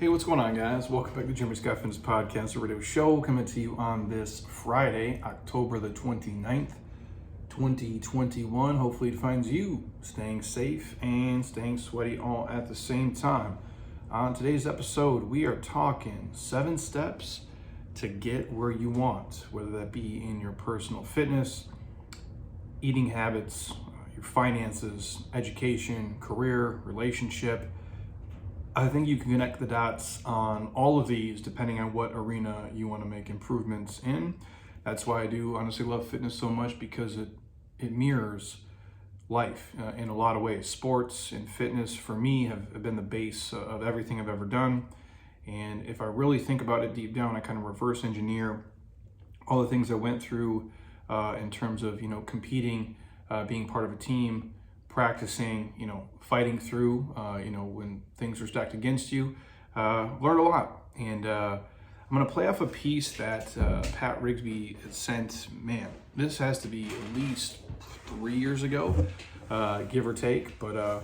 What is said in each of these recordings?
Hey, what's going on, guys? Welcome back to Jeremy Scott Fitness Podcast, a radio show coming to you on this Friday, October the 29th, 2021. Hopefully it finds you staying safe and staying sweaty all at the same time. On today's episode, we are talking 7 steps to get where you want, whether that be in your personal fitness, eating habits, your finances, education, career, relationship. I think you can connect the dots on all of these depending on what arena you want to make improvements in. That's why I do honestly love fitness so much, because it mirrors life in a lot of ways. Sports and fitness for me have been the base of everything I've ever done. And if I really think about it deep down, I kind of reverse engineer all the things I went through in terms of, competing, being part of a team, practicing, fighting through, when things are stacked against you. Learned a lot. And I'm going to play off a piece that Pat Rigsby sent. Man, this has to be at least 3 years ago, give or take, but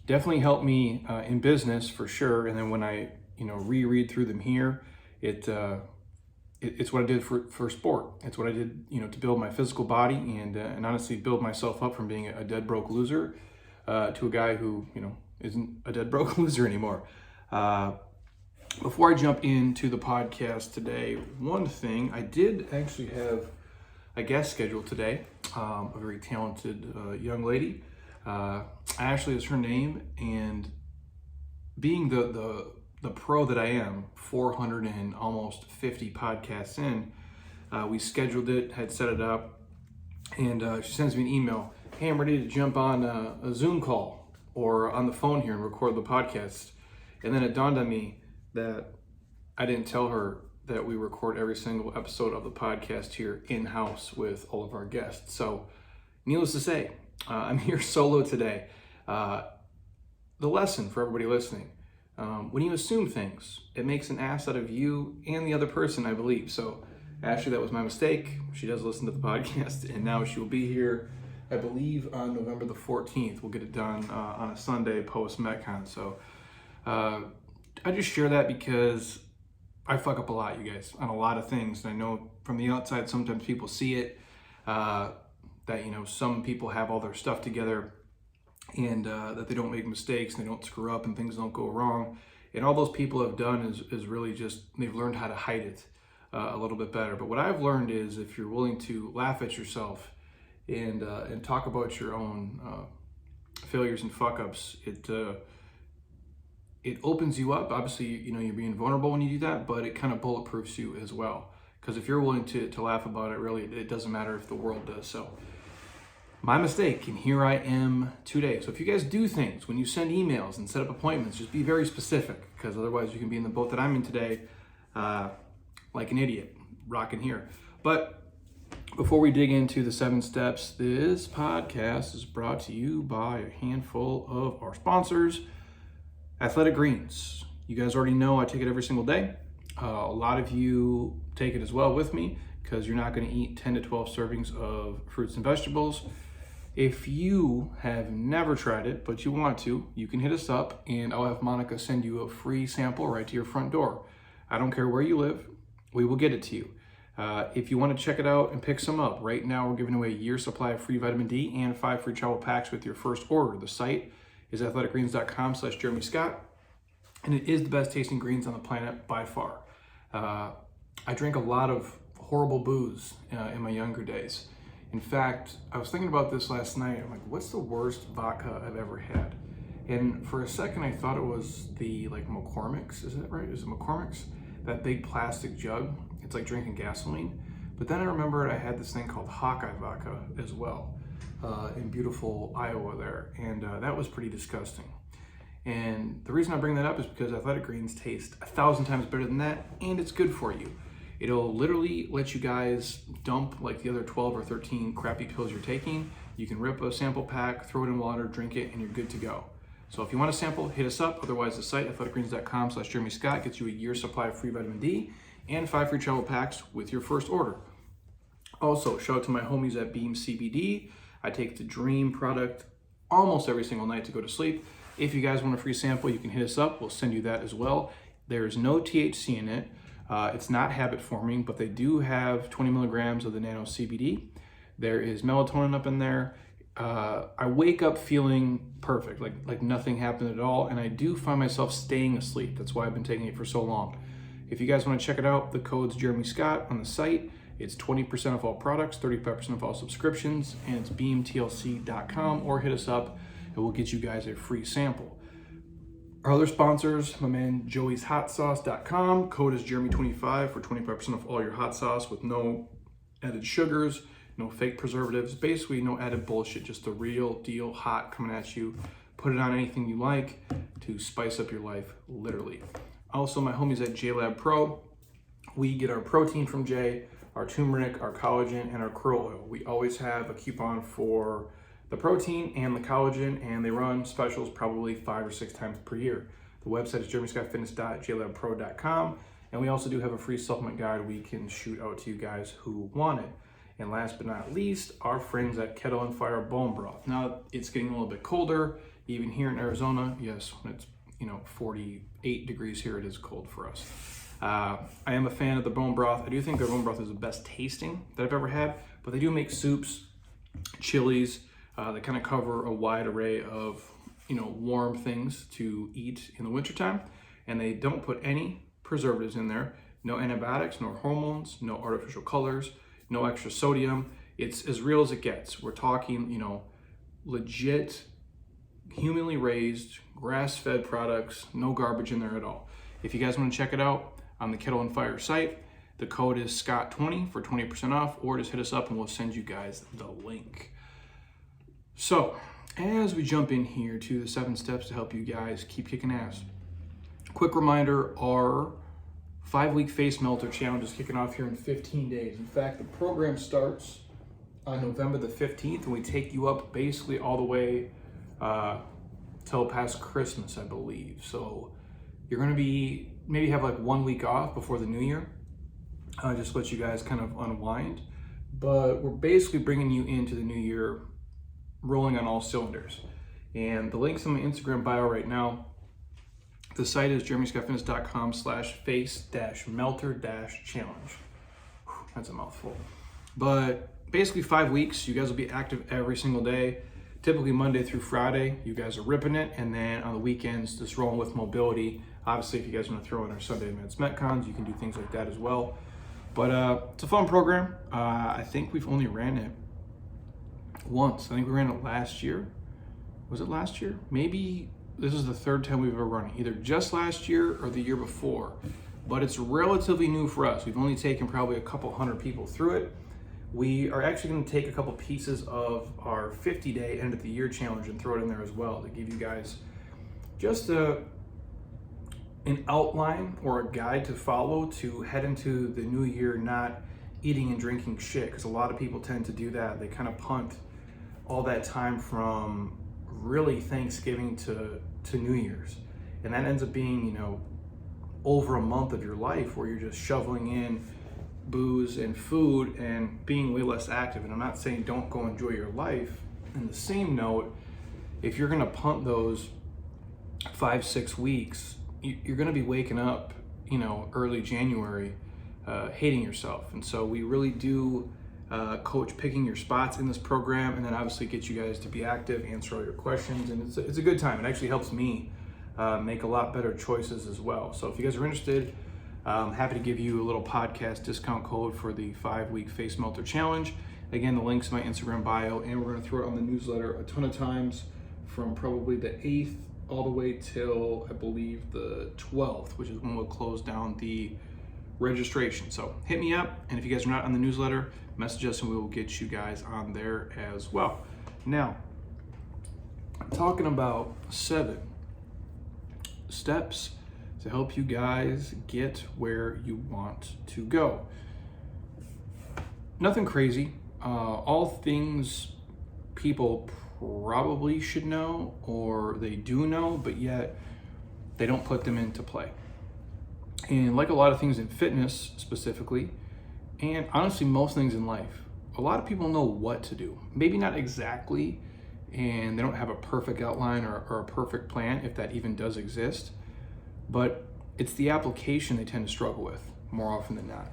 definitely helped me in business for sure. And then when I, reread through them here, it's what I did for sport. It's what I did, to build my physical body and honestly build myself up from being a dead broke loser to a guy who, isn't a dead broke loser anymore. Before I jump into the podcast today, one thing, I did actually have a guest scheduled today, a very talented young lady. Ashley is her name, and being the pro that I am, 400 and almost 50 podcasts in, we scheduled it, had set it up, and she sends me an email. Hey, I'm ready to jump on a Zoom call or on the phone here and record the podcast. And then it dawned on me that I didn't tell her that we record every single episode of the podcast here in-house with all of our guests. So needless to say, I'm here solo today. The lesson for everybody listening, when you assume things, it makes an ass out of you and the other person, I believe. So Ashley, that was my mistake. She does listen to the podcast, and now she will be here, I believe, on November the 14th. We'll get it done on a Sunday post-Metcon. So I just share that because I fuck up a lot, you guys, on a lot of things. And I know from the outside, sometimes people see it, that, some people have all their stuff together, and that they don't make mistakes and they don't screw up and things don't go wrong. And all those people have done is really just, they've learned how to hide it a little bit better. But what I've learned is, if you're willing to laugh at yourself and talk about your own failures and fuck ups, it opens you up. Obviously, you're being vulnerable when you do that, but it kind of bulletproofs you as well. Because if you're willing to laugh about it, really, it doesn't matter if the world does. So my mistake, and here I am today. So if you guys do things, when you send emails and set up appointments, just be very specific, because otherwise you can be in the boat that I'm in today, like an idiot, rocking here. But before we dig into the 7 steps, this podcast is brought to you by a handful of our sponsors. Athletic Greens. You guys already know I take it every single day. A lot of you take it as well with me, because you're not going to eat 10 to 12 servings of fruits and vegetables. If you have never tried it, but you want to, you can hit us up and I'll have Monica send you a free sample right to your front door. I don't care where you live, we will get it to you. If you want to check it out and pick some up, right now we're giving away a year's supply of free vitamin D and 5 free travel packs with your first order. The site is athleticgreens.com/Jeremy Scott, and it is the best tasting greens on the planet by far. I drank a lot of horrible booze in my younger days. In fact, I was thinking about this last night. I'm like, what's the worst vodka I've ever had? And for a second, I thought it was the McCormick's. Is that right? Is it McCormick's? That big plastic jug. It's like drinking gasoline. But then I remembered I had this thing called Hawkeye vodka as well in beautiful Iowa there. And that was pretty disgusting. And the reason I bring that up is because Athletic Greens taste 1,000 times better than that, and it's good for you. It'll literally let you guys dump like the other 12 or 13 crappy pills you're taking. You can rip a sample pack, throw it in water, drink it, and you're good to go. So if you want a sample, hit us up. Otherwise, the site, athleticgreens.com/Jeremy Scott, gets you a year's supply of free vitamin D and 5 free travel packs with your first order. Also, shout out to my homies at Beam CBD. I take the Dream product almost every single night to go to sleep. If you guys want a free sample, you can hit us up. We'll send you that as well. There's no THC in it. It's not habit forming, but they do have 20 milligrams of the nano CBD. There is melatonin up in there. I wake up feeling perfect, like nothing happened at all, and I do find myself staying asleep. That's why I've been taking it for so long. If you guys want to check it out, the code's Jeremy Scott on the site. It's 20% off all products, 35% off all subscriptions, and it's beamtlc.com, or hit us up and we'll get you guys a free sample. Our other sponsors, my man Joey's hotsauce.com. Code is Jeremy25 for 25% off all your hot sauce with no added sugars, no fake preservatives, basically no added bullshit, just the real deal hot coming at you. Put it on anything you like to spice up your life, literally. Also, my homies at JLab Pro, we get our protein from Jay, our turmeric, our collagen, and our krill oil. We always have a coupon for the protein and the collagen, and they run specials probably 5 or 6 times per year. The website is jeremyscottfitness.jlabpro.com, and we also do have a free supplement guide we can shoot out to you guys who want it. And last but not least, our friends at Kettle and Fire Bone Broth. Now, it's getting a little bit colder, even here in Arizona. Yes, when it's 48 degrees here, it is cold for us. I am a fan of the bone broth. I do think their bone broth is the best tasting that I've ever had, but they do make soups, chilies. They kind of cover a wide array of, warm things to eat in the wintertime, and they don't put any preservatives in there. No antibiotics, no hormones, no artificial colors, no extra sodium. It's as real as it gets. We're talking, legit, humanly raised, grass-fed products, no garbage in there at all. If you guys want to check it out on the Kettle and Fire site, the code is Scott20 for 20% off, or just hit us up and we'll send you guys the link. So, as we jump in here to the 7 steps to help you guys keep kicking ass. Quick reminder, our 5-week face melter challenge is kicking off here in 15 days. In fact, the program starts on November the 15th, and we take you up basically all the way till past Christmas, I believe. So you're going to be maybe have like 1 week off before the new year, just let you guys kind of unwind. But we're basically bringing you into the new year rolling on all cylinders. And the link's in my Instagram bio right now. The site is jeremyscottfitness.com/face-melter-challenge. That's a mouthful. But basically 5 weeks, you guys will be active every single day. Typically Monday through Friday, you guys are ripping it. And then on the weekends, just rolling with mobility. Obviously, if you guys want to throw in our Sunday Meds Metcons, you can do things like that as well. But it's a fun program. I think we've only ran it once. I think we ran it last year. Was it last year? Maybe this is the 3rd time we've ever run it, either just last year or the year before. But it's relatively new for us. We've only taken probably a couple hundred people through it. We are actually going to take a couple pieces of our 50-day end of the year challenge and throw it in there as well to give you guys just an outline or a guide to follow to head into the new year not eating and drinking shit, because a lot of people tend to do that. They kind of punt all that time from really Thanksgiving to New Year's, and that ends up being over a month of your life where you're just shoveling in booze and food and being way less active. And I'm not saying don't go enjoy your life. In the same note, if you're gonna punt those 5-6 weeks, you're gonna be waking up early January hating yourself. And so we really do coach picking your spots in this program, and then obviously get you guys to be active, answer all your questions, and it's a good time. It actually helps me make a lot better choices as well. So if you guys are interested, I'm happy to give you a little podcast discount code for the 5-week face melter challenge. Again, the link's in my Instagram bio, and we're going to throw it on the newsletter a ton of times from probably the 8th all the way till I believe the 12th, which is when we'll close down the registration. So hit me up, and if you guys are not on the newsletter, message us and we will get you guys on there as well. Now, I'm talking about 7 steps to help you guys get where you want to go. Nothing crazy. All things people probably should know, or they do know, but yet they don't put them into play. And like a lot of things in fitness specifically, and honestly most things in life, a lot of people know what to do. Maybe not exactly, and they don't have a perfect outline or a perfect plan, if that even does exist. But It's the application they tend to struggle with more often than not.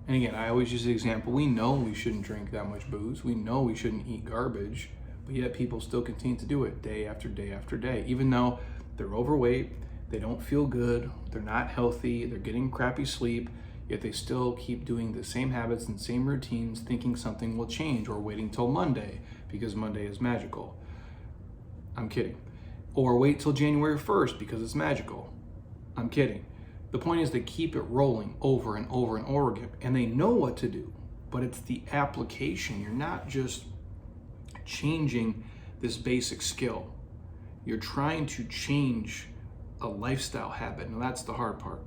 And again, I always use the example, we know we shouldn't drink that much booze. We know we shouldn't eat garbage, but yet people still continue to do it day after day after day, even though they're overweight, they don't feel good, they're not healthy, they're getting crappy sleep, yet they still keep doing the same habits and same routines, thinking something will change, or waiting till Monday because Monday is magical. I'm kidding. Or wait till January 1st because it's magical. I'm kidding. The point is they keep it rolling over and over and over again, and they know what to do, but it's the application. You're not just changing this basic skill. You're trying to change a lifestyle habit, and that's the hard part.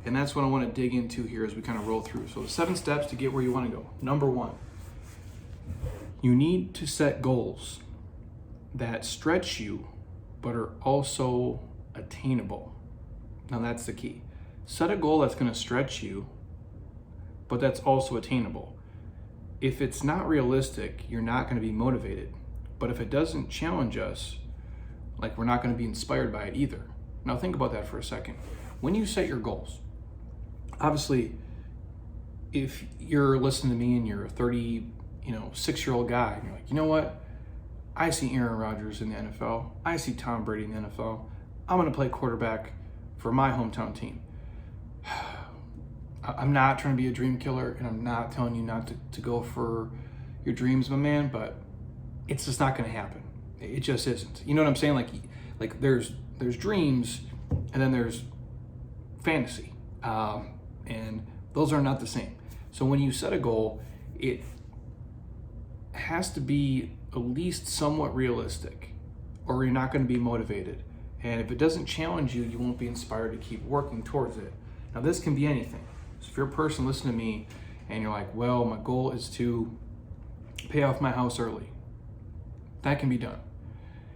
And that's what I want to dig into here as we kind of roll through. So the 7 steps to get where you want to go. Number 1, you need to set goals that stretch you, but are also attainable. Now that's the key. Set a goal that's going to stretch you, but that's also attainable. If it's not realistic, you're not going to be motivated. But if it doesn't challenge us, like, we're not going to be inspired by it either. Now think about that for a second. When you set your goals, obviously, if you're listening to me and you're a 36-year-old guy, and you're like, you know what? I see Aaron Rodgers in the NFL. I see Tom Brady in the NFL. I'm going to play quarterback for my hometown team. I'm not trying to be a dream killer, and I'm not telling you not to go for your dreams, my man, but it's just not going to happen. It just isn't. You know what I'm saying? Like there's dreams, and then there's fantasy, and those are not the same. So when you set a goal, it has to be at least somewhat realistic, or you're not going to be motivated. And if it doesn't challenge you, you won't be inspired to keep working towards it. Now, this can be anything. So if you're a person listening to me and you're like, well, my goal is to pay off my house early, that can be done.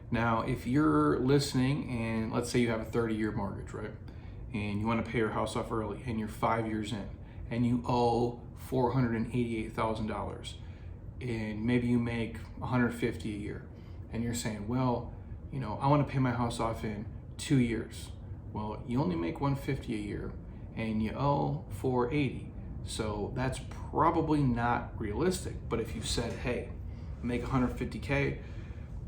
Now, if you're listening and let's say you have a 30-year mortgage, right? And you want to pay your house off early and you're 5 years in and you owe $488,000 and maybe you make $150 a year and you're saying, well, I want to pay my house off in 2 years. Well, you only make $150 a year and you owe $480. So that's probably not realistic. But if you said, hey, I make $150K,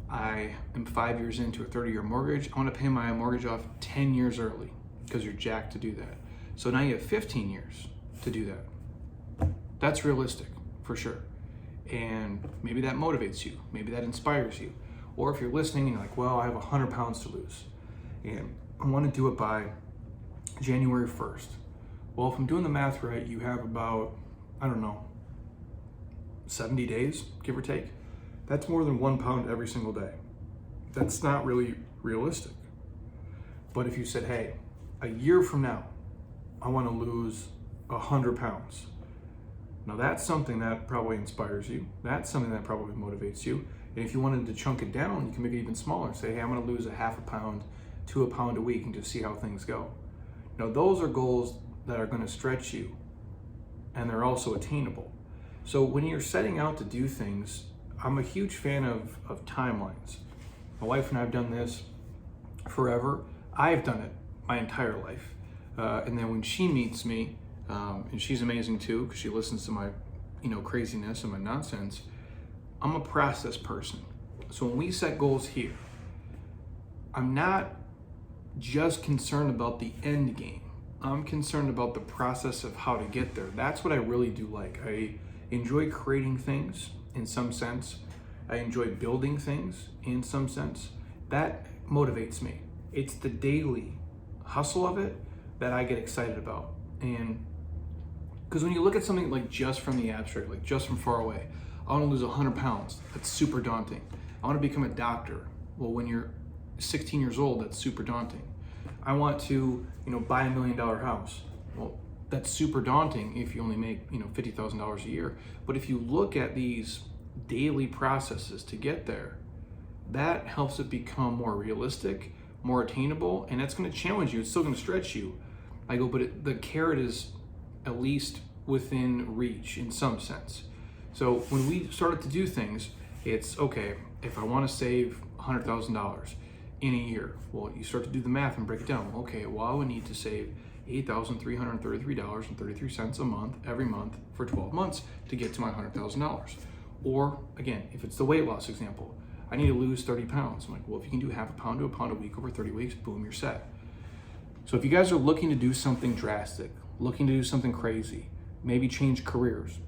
I am 5 years into a 30-year mortgage, I want to pay my mortgage off 10 years early, because you're jacked to do that. So now you have 15 years to do that. That's realistic, for sure. And maybe that motivates you. Maybe that inspires you. Or if you're listening and you're like, well, I have 100 pounds to lose, and I want to do it by January 1st. Well, if I'm doing the math right, you have about, 70 days, give or take. That's more than 1 pound every single day. That's not really realistic. But if you said, hey, a year from now, I want to lose 100 pounds. Now that's something that probably inspires you. That's something that probably motivates you. And if you wanted to chunk it down, you can make it even smaller. Say, hey, I'm going to lose a half a pound to a pound a week and just see how things go. Now those are goals that are going to stretch you, and they're also attainable. So when you're setting out to do things, I'm a huge fan of timelines. My wife and I have done this forever. I've done it my entire life. And then when she meets me, and she's amazing too, because she listens to my, craziness and my nonsense, I'm a process person. So when we set goals here, I'm not just concerned about the end game. I'm concerned about the process of how to get there. That's what I really do like. I enjoy creating things in some sense. I enjoy building things in some sense. That motivates me. It's the daily hustle of it that I get excited about. And because when you look at something like just from the abstract, like just from far away, I want to lose 100 pounds. That's super daunting. I want to become a doctor. Well, when you're 16 years old, that's super daunting. I want to, buy $1 million house. Well, that's super daunting if you only make, $50,000 a year. But if you look at these daily processes to get there, that helps it become more realistic, more attainable, and that's going to challenge you. It's still going to stretch you. I go, but the carrot is at least within reach in some sense. So when we started to do things, it's okay, if I want to save $100,000, in a year? Well, you start to do the math and break it down. Okay, well, I would need to save $8,333.33 a month, every month for 12 months to get to my $100,000. Or again, if it's the weight loss example, I need to lose 30 pounds. I'm like, well, if you can do half a pound to a pound a week over 30 weeks, boom, you're set. So if you guys are looking to do something drastic, looking to do something crazy, maybe change careers,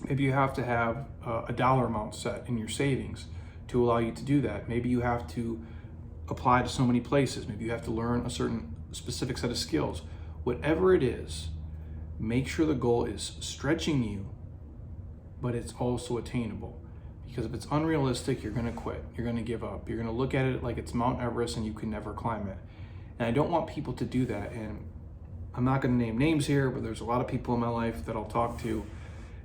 maybe you have to have a dollar amount set in your savings to allow you to do that. Maybe you have to apply to so many places. Maybe you have to learn a certain specific set of skills. Whatever it is, make sure the goal is stretching you, but it's also attainable. Because if it's unrealistic, you're gonna quit, you're gonna give up, you're gonna look at it like it's Mount Everest and you can never climb it. And I don't want people to do that. And I'm not gonna name names here, but there's a lot of people in my life that I'll talk to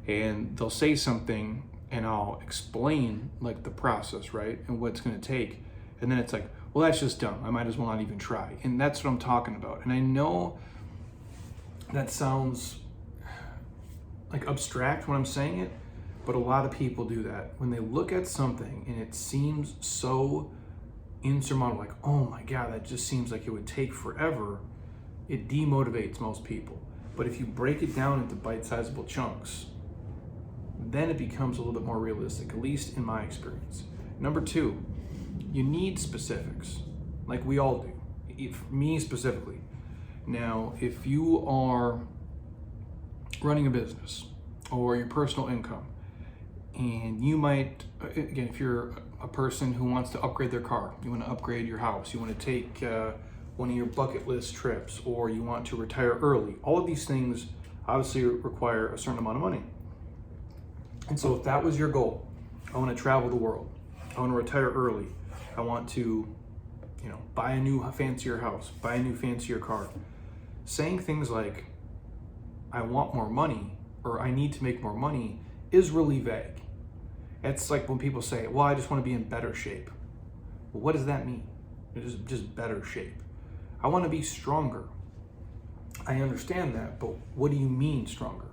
and they'll say something and I'll explain like the process, right? And what it's gonna take. And then it's like, well, that's just dumb. I might as well not even try. And that's what I'm talking about. And I know that sounds like abstract when I'm saying it, but a lot of people do that. When they look at something and it seems so insurmountable, like, oh my God, that just seems like it would take forever, it demotivates most people. But if you break it down into bite-sizable chunks, then it becomes a little bit more realistic, at least in my experience. Number two, you need specifics, like we all do, me specifically. Now, if you are running a business or your personal income, and you might, again, if you're a person who wants to upgrade their car, you want to upgrade your house, you want to take one of your bucket list trips, or you want to retire early, all of these things obviously require a certain amount of money. And so if that was your goal, I want to travel the world, I want to retire early, I want to, buy a new fancier house, buy a new fancier car. Saying things like, I want more money, or I need to make more money, is really vague. It's like when people say, well, I just want to be in better shape. Well, what does that mean? It's just better shape. I want to be stronger. I understand that, but what do you mean stronger?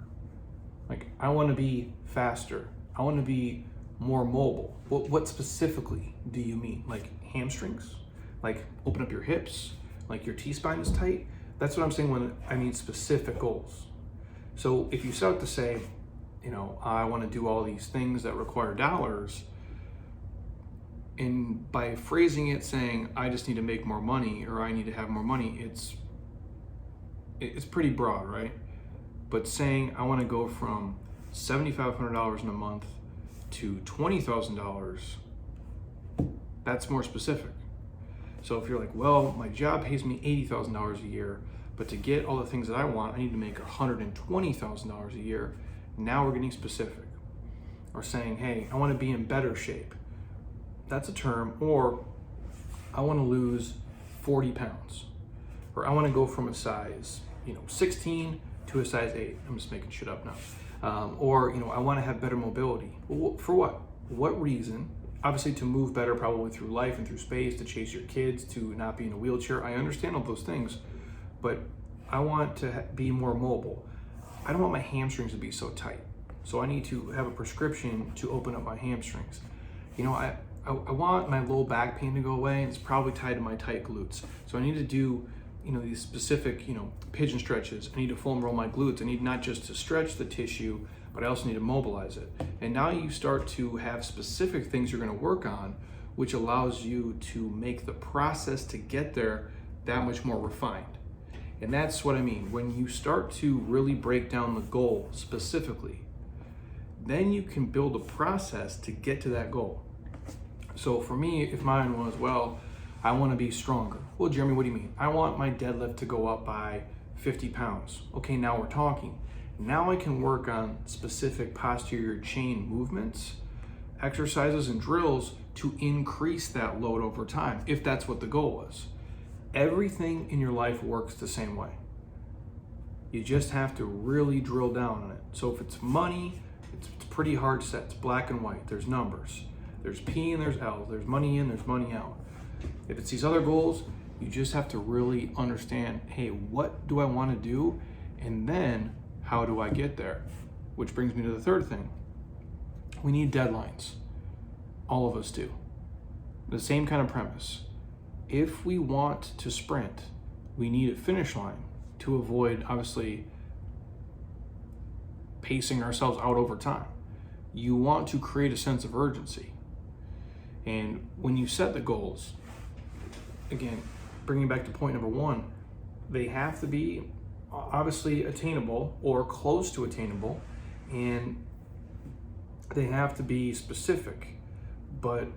Like, I want to be faster. I want to be more mobile. What specifically do you mean? Like hamstrings? Like open up your hips? Like your T-spine is tight? That's what I'm saying when I mean specific goals. So if you start to say, I want to do all these things that require dollars, and by phrasing it saying, I just need to make more money, or I need to have more money, it's pretty broad, right? But saying I want to go from $7,500 in a month to $20,000, that's more specific. So if you're like, well, my job pays me $80,000 a year, but to get all the things that I want, I need to make $120,000 a year. Now we're getting specific. Or saying, hey, I want to be in better shape. That's a term. Or I want to lose 40 pounds. Or I want to go from a size, 16 to a size 8. I'm just making shit up now. Or I want to have better mobility. Well, for what? What reason? Obviously to move better probably through life and through space, to chase your kids, to not be in a wheelchair. I understand all those things, but I want to be more mobile. I don't want my hamstrings to be so tight. So I need to have a prescription to open up my hamstrings. I want my low back pain to go away, and it's probably tied to my tight glutes. So I need to do, these specific, pigeon stretches. I need to foam roll my glutes. I need not just to stretch the tissue, but I also need to mobilize it. And now you start to have specific things you're going to work on, which allows you to make the process to get there that much more refined. And that's what I mean. When you start to really break down the goal specifically, then you can build a process to get to that goal. So for me, if mine was, well, I want to be stronger. Well, Jeremy, what do you mean? I want my deadlift to go up by 50 pounds. Okay, now we're talking. Now I can work on specific posterior chain movements, exercises, and drills to increase that load over time, if that's what the goal is. Everything in your life works the same way. You just have to really drill down on it. So if it's money, it's pretty hard set. It's black and white. There's numbers. There's P and there's L. There's money in, there's money out. If it's these other goals, you just have to really understand, hey, what do I want to do? And then how do I get there? Which brings me to the third thing. We need deadlines. All of us do. The same kind of premise. if we want to sprint, we need a finish line to avoid, obviously, pacing ourselves out over time. You want to create a sense of urgency. And when you set the goals, again, bringing back to point number one, they have to be obviously attainable or close to attainable, and they have to be specific, but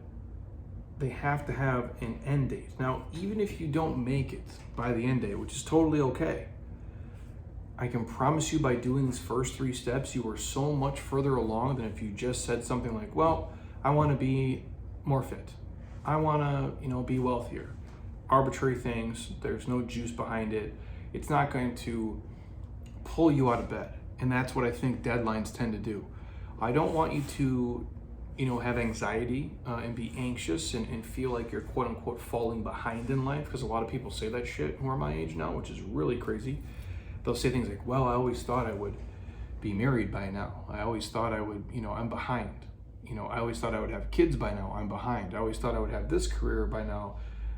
they have to have an end date. Now, even if you don't make it by the end date, which is totally okay, I can promise you by doing these first 3 steps, you are so much further along than if you just said something like, well, I want to be more fit. I want to, be wealthier. Arbitrary things, there's no juice behind it. It's not going to pull you out of bed. And that's what I think deadlines tend to do. I don't want you to, have anxiety and be anxious and feel like you're quote unquote falling behind in life, because a lot of people say that shit who are my age now, which is really crazy. They'll say things like, well, I always thought I would be married by now. I always thought I would, I'm behind. I always thought I would have kids by now. I'm behind. I always thought I would have this career by now.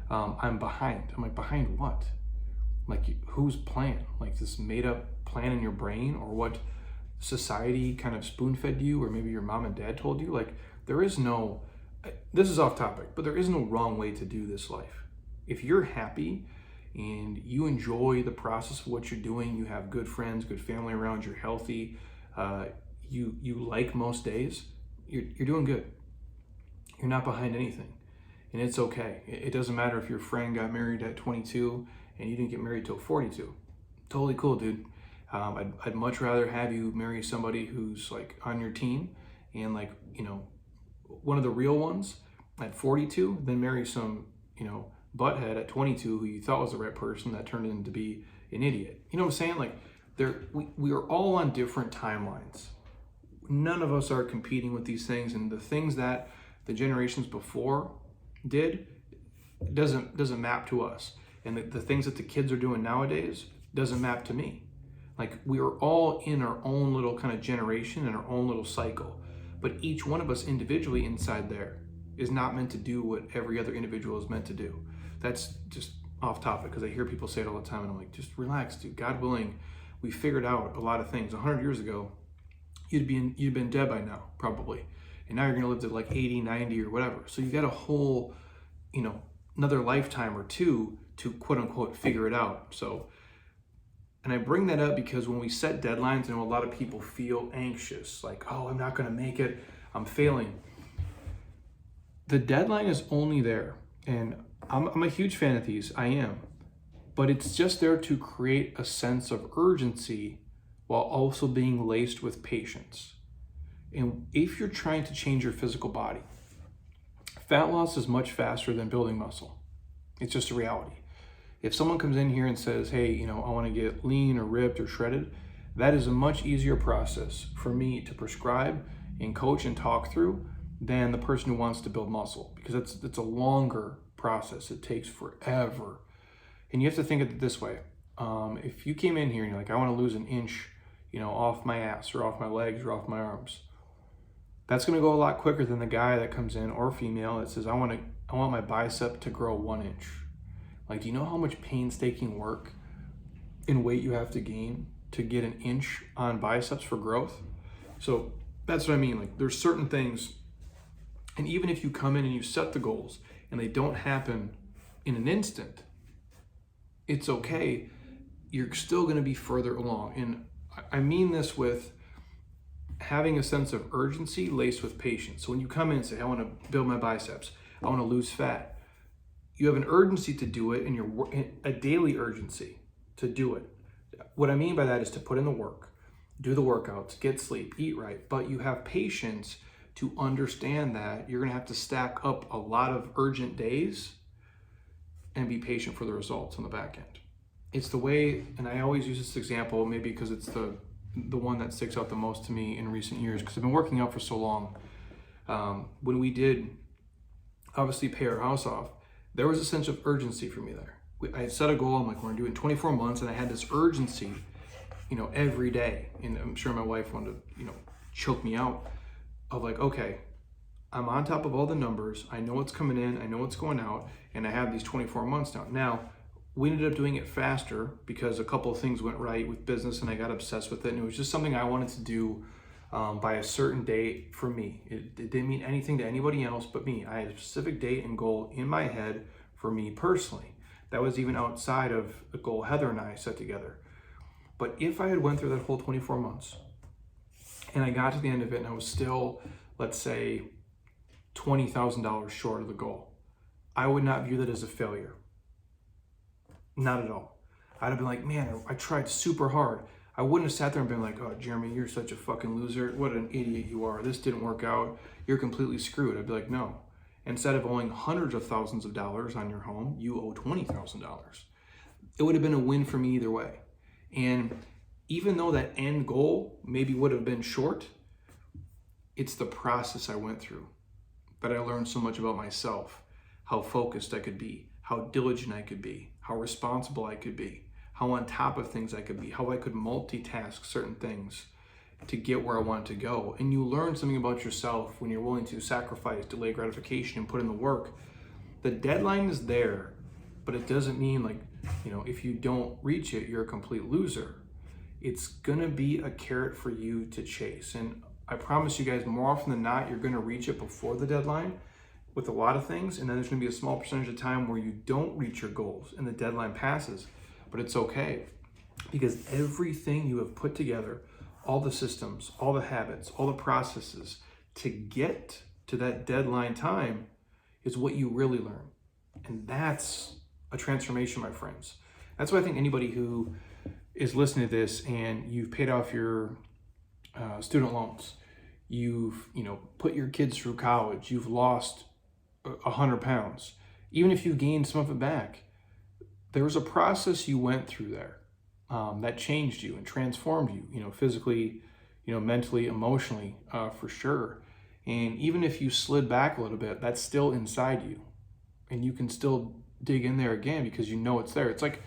I'm behind. I'm like, behind what? Like, whose plan? Like this made up plan in your brain, or what society kind of spoon fed you, or maybe your mom and dad told you? Like, there is no, this is off topic, but there is no wrong way to do this life. If you're happy and you enjoy the process of what you're doing, you have good friends, good family around, you're healthy, you like most days, you're doing good. You're not behind anything, and it's okay. It doesn't matter if your friend got married at 22 and you didn't get married till 42. Totally cool, dude. I'd much rather have you marry somebody who's like on your team and like, one of the real ones at 42 than marry some, butthead at 22 who you thought was the right person that turned into be an idiot. You know what I'm saying? Like, we are all on different timelines. None of us are competing with these things, and the things that the generations before did doesn't map to us, and the things that the kids are doing nowadays doesn't map to me. Like, we are all in our own little kind of generation and our own little cycle, but each one of us individually inside there is not meant to do what every other individual is meant to do. That's just off topic, because I hear people say it all the time, and I'm like, just relax, dude. God willing, we figured out a lot of things. 100 years ago, you'd been dead by now, probably. And now you're gonna live to like 80, 90 or whatever. So you've got a whole, another lifetime or two to quote unquote figure it out. So, and I bring that up because when we set deadlines, a lot of people feel anxious, like, oh, I'm not gonna make it, I'm failing. The deadline is only there, and I'm a huge fan of these, I am, but it's just there to create a sense of urgency while also being laced with patience. And if you're trying to change your physical body, fat loss is much faster than building muscle. It's just a reality. If someone comes in here and says, hey, I want to get lean or ripped or shredded, that is a much easier process for me to prescribe and coach and talk through than the person who wants to build muscle, because it's a longer process. It takes forever. And you have to think of it this way. If you came in here and you're like, I want to lose an inch, off my ass or off my legs or off my arms, that's going to go a lot quicker than the guy that comes in, or female, that says, I want my bicep to grow 1 inch. Like, do you know how much painstaking work and weight you have to gain to get an inch on biceps for growth? So that's what I mean. Like, there's certain things, and even if you come in and you set the goals and they don't happen in an instant, it's okay. You're still going to be further along. And I mean this with having a sense of urgency laced with patience. So when you come in and say, I want to build my biceps, I want to lose fat, you have an urgency to do it, and a daily urgency to do it. What I mean by that is to put in the work, do the workouts, get sleep, eat right, but you have patience to understand that you're going to have to stack up a lot of urgent days and be patient for the results on the back end. It's the way, and I always use this example, maybe because it's the one that sticks out the most to me in recent years, because I've been working out for so long. When we did obviously pay our house off, there was a sense of urgency for me there. I had set a goal, I'm like, we're gonna do it in 24 months, and I had this urgency, every day. And I'm sure my wife wanted to, choke me out of like, okay, I'm on top of all the numbers. I know what's coming in, I know what's going out, and I have these 24 months now. Now, we ended up doing it faster because a couple of things went right with business and I got obsessed with it. And it was just something I wanted to do by a certain date for me. It didn't mean anything to anybody else but me. I had a specific date and goal in my head for me personally. That was even outside of the goal Heather and I set together. But if I had went through that whole 24 months and I got to the end of it and I was still, let's say, $20,000 short of the goal, I would not view that as a failure. Not at all. I'd have been like, man, I tried super hard. I wouldn't have sat there and been like, oh, Jeremy, you're such a fucking loser. What an idiot you are. This didn't work out. You're completely screwed. I'd be like, no. Instead of owing hundreds of thousands of dollars on your home, you owe $20,000. It would have been a win for me either way. And even though that end goal maybe would have been short, it's the process I went through that I learned so much about myself, how focused I could be, how diligent I could be, how responsible I could be, how on top of things I could be, how I could multitask certain things to get where I wanted to go. And you learn something about yourself when you're willing to sacrifice, delay gratification, and put in the work. The deadline is there, but it doesn't mean like, if you don't reach it, you're a complete loser. It's gonna be a carrot for you to chase. And I promise you guys, more often than not, you're gonna reach it before the deadline with a lot of things, and then there's gonna be a small percentage of time where you don't reach your goals and the deadline passes. But it's okay, because everything you have put together, all the systems, all the habits, all the processes to get to that deadline time is what you really learn. And that's a transformation, my friends. That's why I think anybody who is listening to this and you've paid off your student loans, you've put your kids through college, you've lost 100 pounds, even if you gained some of it back, there was a process you went through there that changed you and transformed you, physically, mentally, emotionally, for sure. And even if you slid back a little bit, that's still inside you. And you can still dig in there again because you know it's there. It's like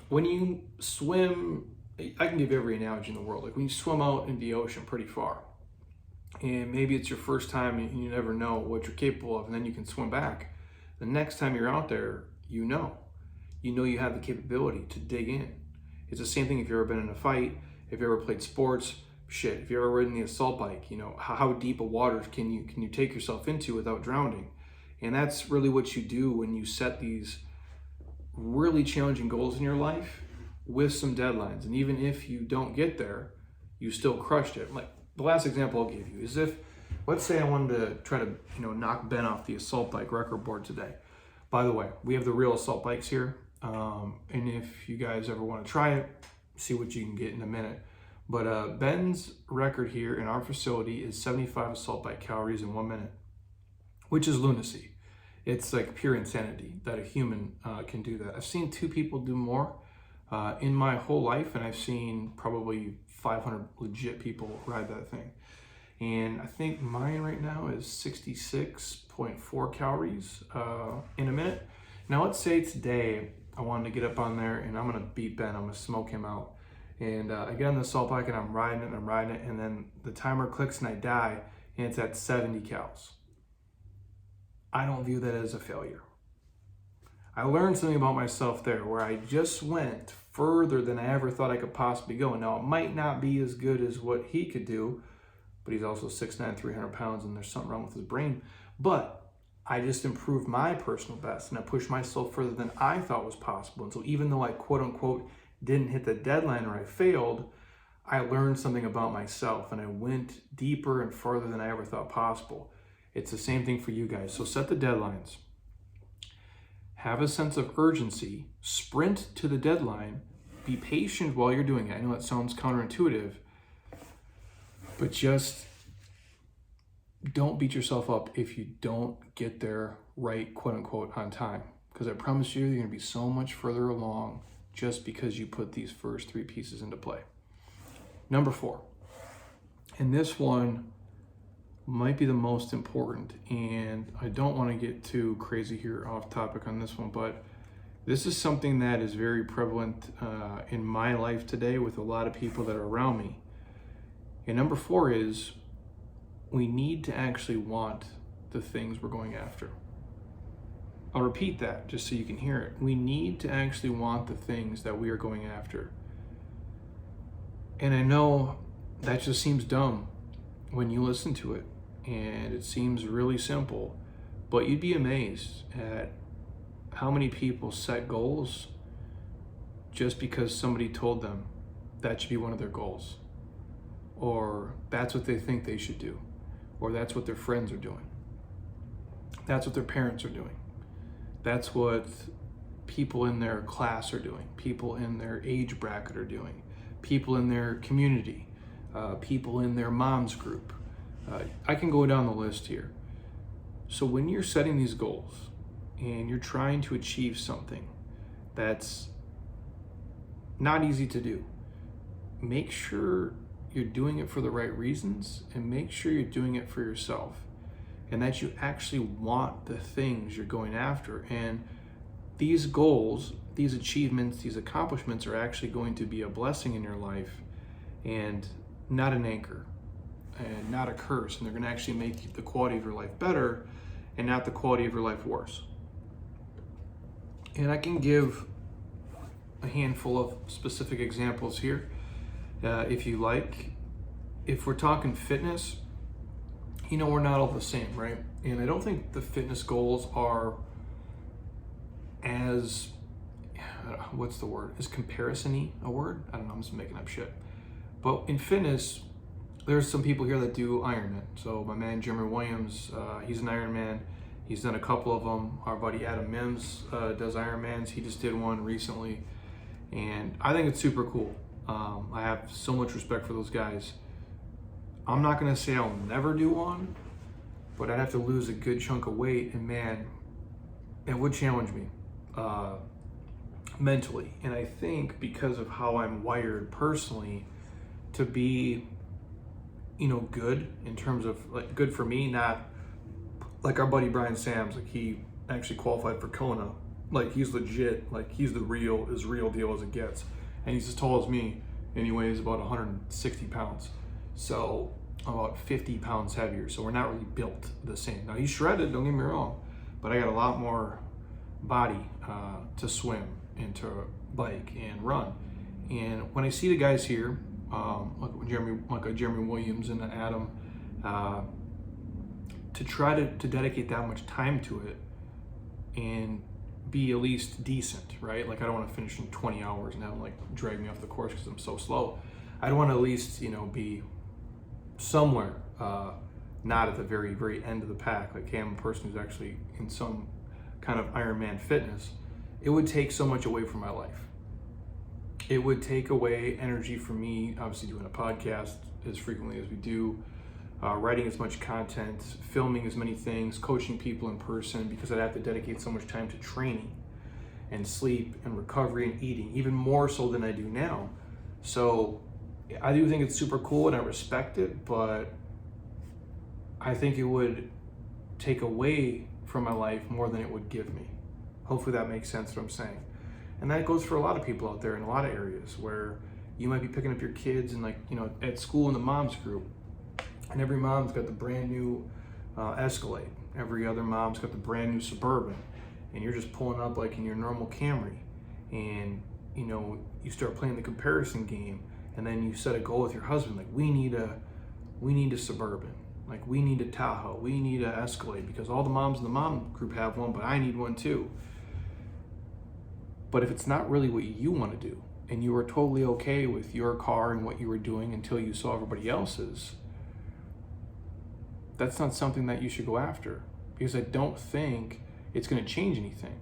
when you swim, I can give every analogy in the world. Like when you swim out in the ocean pretty far, and maybe it's your first time and you never know what you're capable of, and then you can swim back. The next time you're out there, you know you have the capability to dig in. It's the same thing if you've ever been in a fight, if you ever played sports, shit, if you've ever ridden the assault bike, how deep of waters can you take yourself into without drowning? And that's really what you do when you set these really challenging goals in your life with some deadlines. And even if you don't get there, you still crushed it. Like the last example I'll give you is if, let's say I wanted to try to, knock Ben off the assault bike record board today. By the way, we have the real assault bikes here. And if you guys ever want to try it, see what you can get in a minute. But Ben's record here in our facility is 75 assault bike calories in 1 minute, which is lunacy. It's like pure insanity that a human can do that. I've seen 2 people do more in my whole life, and I've seen probably 500 legit people ride that thing. And I think mine right now is 66.4 calories in a minute. Now let's say today I wanted to get up on there and I'm gonna beat Ben, I'm gonna smoke him out. And I get on the assault bike and I'm riding it, and then the timer clicks and I die, and it's at 70 calories. I don't view that as a failure. I learned something about myself there where I just went further than I ever thought I could possibly go. Now, it might not be as good as what he could do, but he's also 6'9", 300 pounds, and there's something wrong with his brain. But I just improved my personal best, and I pushed myself further than I thought was possible. And so even though I, quote unquote, didn't hit the deadline or I failed, I learned something about myself, and I went deeper and further than I ever thought possible. It's the same thing for you guys. So set the deadlines. Have a sense of urgency. Sprint to the deadline. Be patient while you're doing it. I know that sounds counterintuitive, but just don't beat yourself up if you don't get there right, quote unquote, on time. Because I promise you, you're going to be so much further along just because you put these first 3 pieces into play. Number 4. And this one might be the most important, and I don't want to get too crazy here off topic on this one, but this is something that is very prevalent in my life today with a lot of people that are around me. And number 4 is we need to actually want the things we're going after. I'll repeat that just so you can hear it. We need to actually want the things that we are going after. And I know that just seems dumb when you listen to it, and it seems really simple, but you'd be amazed at how many people set goals just because somebody told them that should be one of their goals, or that's what they think they should do, or that's what their friends are doing, that's what their parents are doing, that's what people in their class are doing, people in their age bracket are doing, people in their community, people in their mom's group. I can go down the list here. So when you're setting these goals and you're trying to achieve something that's not easy to do, make sure you're doing it for the right reasons, and make sure you're doing it for yourself, and that you actually want the things you're going after. And these goals, these achievements, these accomplishments are actually going to be a blessing in your life and not an anchor and not a curse. And they're going to actually make the quality of your life better and not the quality of your life worse. And I can give a handful of specific examples here, if you like. If we're talking fitness, we're not all the same, right? And I don't think the fitness goals are as, what's the word? Is comparison-y a word? I don't know, I'm just making up shit. But in fitness, there's some people here that do Ironman. So my man, Jeremy Williams, he's an Ironman. He's done a couple of them. Our buddy Adam Mims does Ironmans. He just did one recently. And I think it's super cool. I have so much respect for those guys. I'm not gonna say I'll never do one, but I'd have to lose a good chunk of weight, and man, it would challenge me mentally. And I think because of how I'm wired personally to be, good in terms of like good for me, not like our buddy Brian Sams, like he actually qualified for Kona. Like he's legit, like he's as real deal as it gets. And he's as tall as me, and he weighs about 160 pounds. So about 50 pounds heavier. So we're not really built the same. Now he's shredded, don't get me wrong, but I got a lot more body to swim and to bike and run. And when I see the guys here, like Jeremy Williams and Adam, to try to dedicate that much time to it and be at least decent, right? Like I don't want to finish in 20 hours and have them like drag me off the course because I'm so slow. I'd want to at least, be somewhere, not at the very, very end of the pack. Like, hey, I'm a person who's actually in some kind of Ironman fitness. It would take so much away from my life. It would take away energy from me, obviously doing a podcast as frequently as we do, writing as much content, filming as many things, coaching people in person, because I'd have to dedicate so much time to training and sleep and recovery and eating, even more so than I do now. So I do think it's super cool and I respect it, but I think it would take away from my life more than it would give me. Hopefully that makes sense what I'm saying. And that goes for a lot of people out there in a lot of areas where you might be picking up your kids and at school in the mom's group, and every mom's got the brand new Escalade. Every other mom's got the brand new Suburban, and you're just pulling up like in your normal Camry, and you start playing the comparison game, and then you set a goal with your husband, like we need a Suburban, like we need a Tahoe, we need a Escalade, because all the moms in the mom group have one, but I need one too. But if it's not really what you want to do, and you were totally okay with your car and what you were doing until you saw everybody else's, that's not something that you should go after, because I don't think it's going to change anything.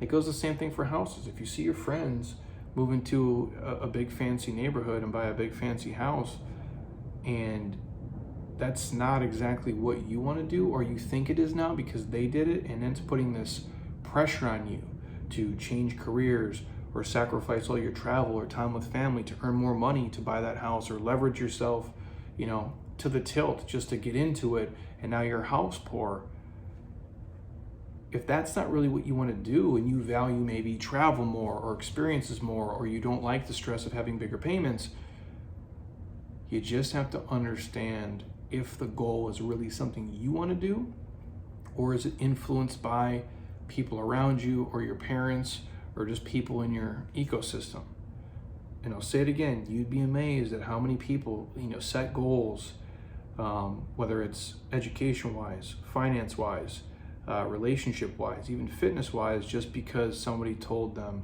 It goes the same thing for houses. If you see your friends move into a big fancy neighborhood and buy a big fancy house, and that's not exactly what you want to do, or you think it is now because they did it, and then it's putting this pressure on you to change careers or sacrifice all your travel or time with family to earn more money to buy that house, or leverage yourself, to the tilt just to get into it, and now you're house poor. If that's not really what you want to do, and you value maybe travel more or experiences more, or you don't like the stress of having bigger payments, you just have to understand if the goal is really something you want to do, or is it influenced by people around you or your parents or just people in your ecosystem. And I'll say it again, you'd be amazed at how many people, set goals, whether it's education-wise, finance-wise, relationship-wise, even fitness-wise, just because somebody told them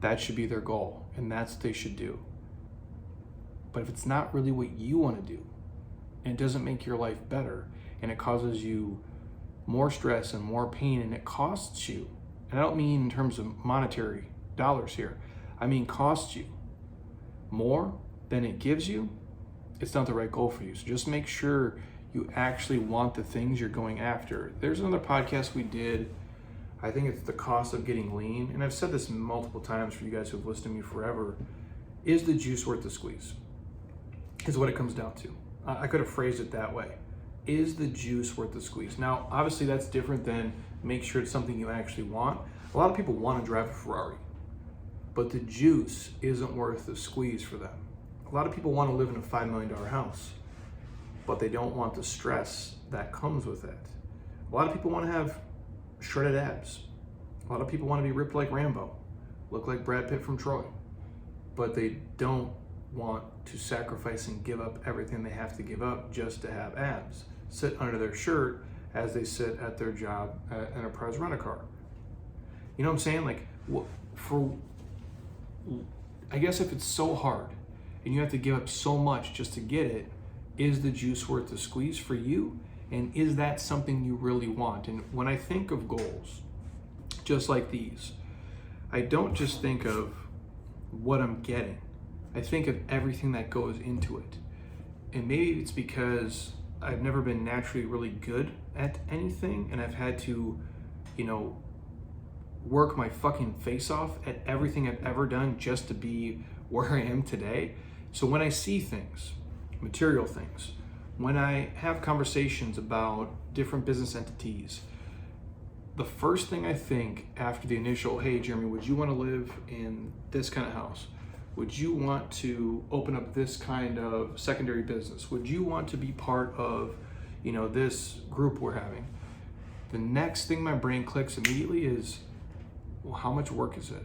that should be their goal and that's what they should do. But if it's not really what you want to do, and it doesn't make your life better, and it causes you more stress and more pain, and it costs you, and I don't mean in terms of monetary dollars here, I mean costs you more than it gives you, it's not the right goal for you. So just make sure you actually want the things you're going after. There's another podcast we did, I think it's The Cost of Getting Lean, and I've said this multiple times for you guys who've listened to me forever. Is the juice worth the squeeze? Is what it comes down to. I could have phrased it that way. Is the juice worth the squeeze? Now, obviously that's different than make sure it's something you actually want. A lot of people want to drive a Ferrari, but the juice isn't worth the squeeze for them. A lot of people want to live in a $5 million house, but they don't want the stress that comes with it. A lot of people want to have shredded abs. A lot of people want to be ripped like Rambo, look like Brad Pitt from Troy, but they don't want to sacrifice and give up everything they have to give up just to have abs, sit under their shirt as they sit at their job at Enterprise Rent-A-Car. You know what I'm saying? Like, I guess if it's so hard and you have to give up so much just to get it, is the juice worth the squeeze for you? And is that something you really want? And when I think of goals, just like these, I don't just think of what I'm getting. I think of everything that goes into it. And maybe it's because I've never been naturally really good at anything, and I've had to, work my fucking face off at everything I've ever done just to be where I am today. So when I see things, material things, when I have conversations about different business entities, the first thing I think after the initial, hey Jeremy, would you want to live in this kind of house? Would you want to open up this kind of secondary business? Would you want to be part of, this group we're having? The next thing my brain clicks immediately is, well, how much work is it?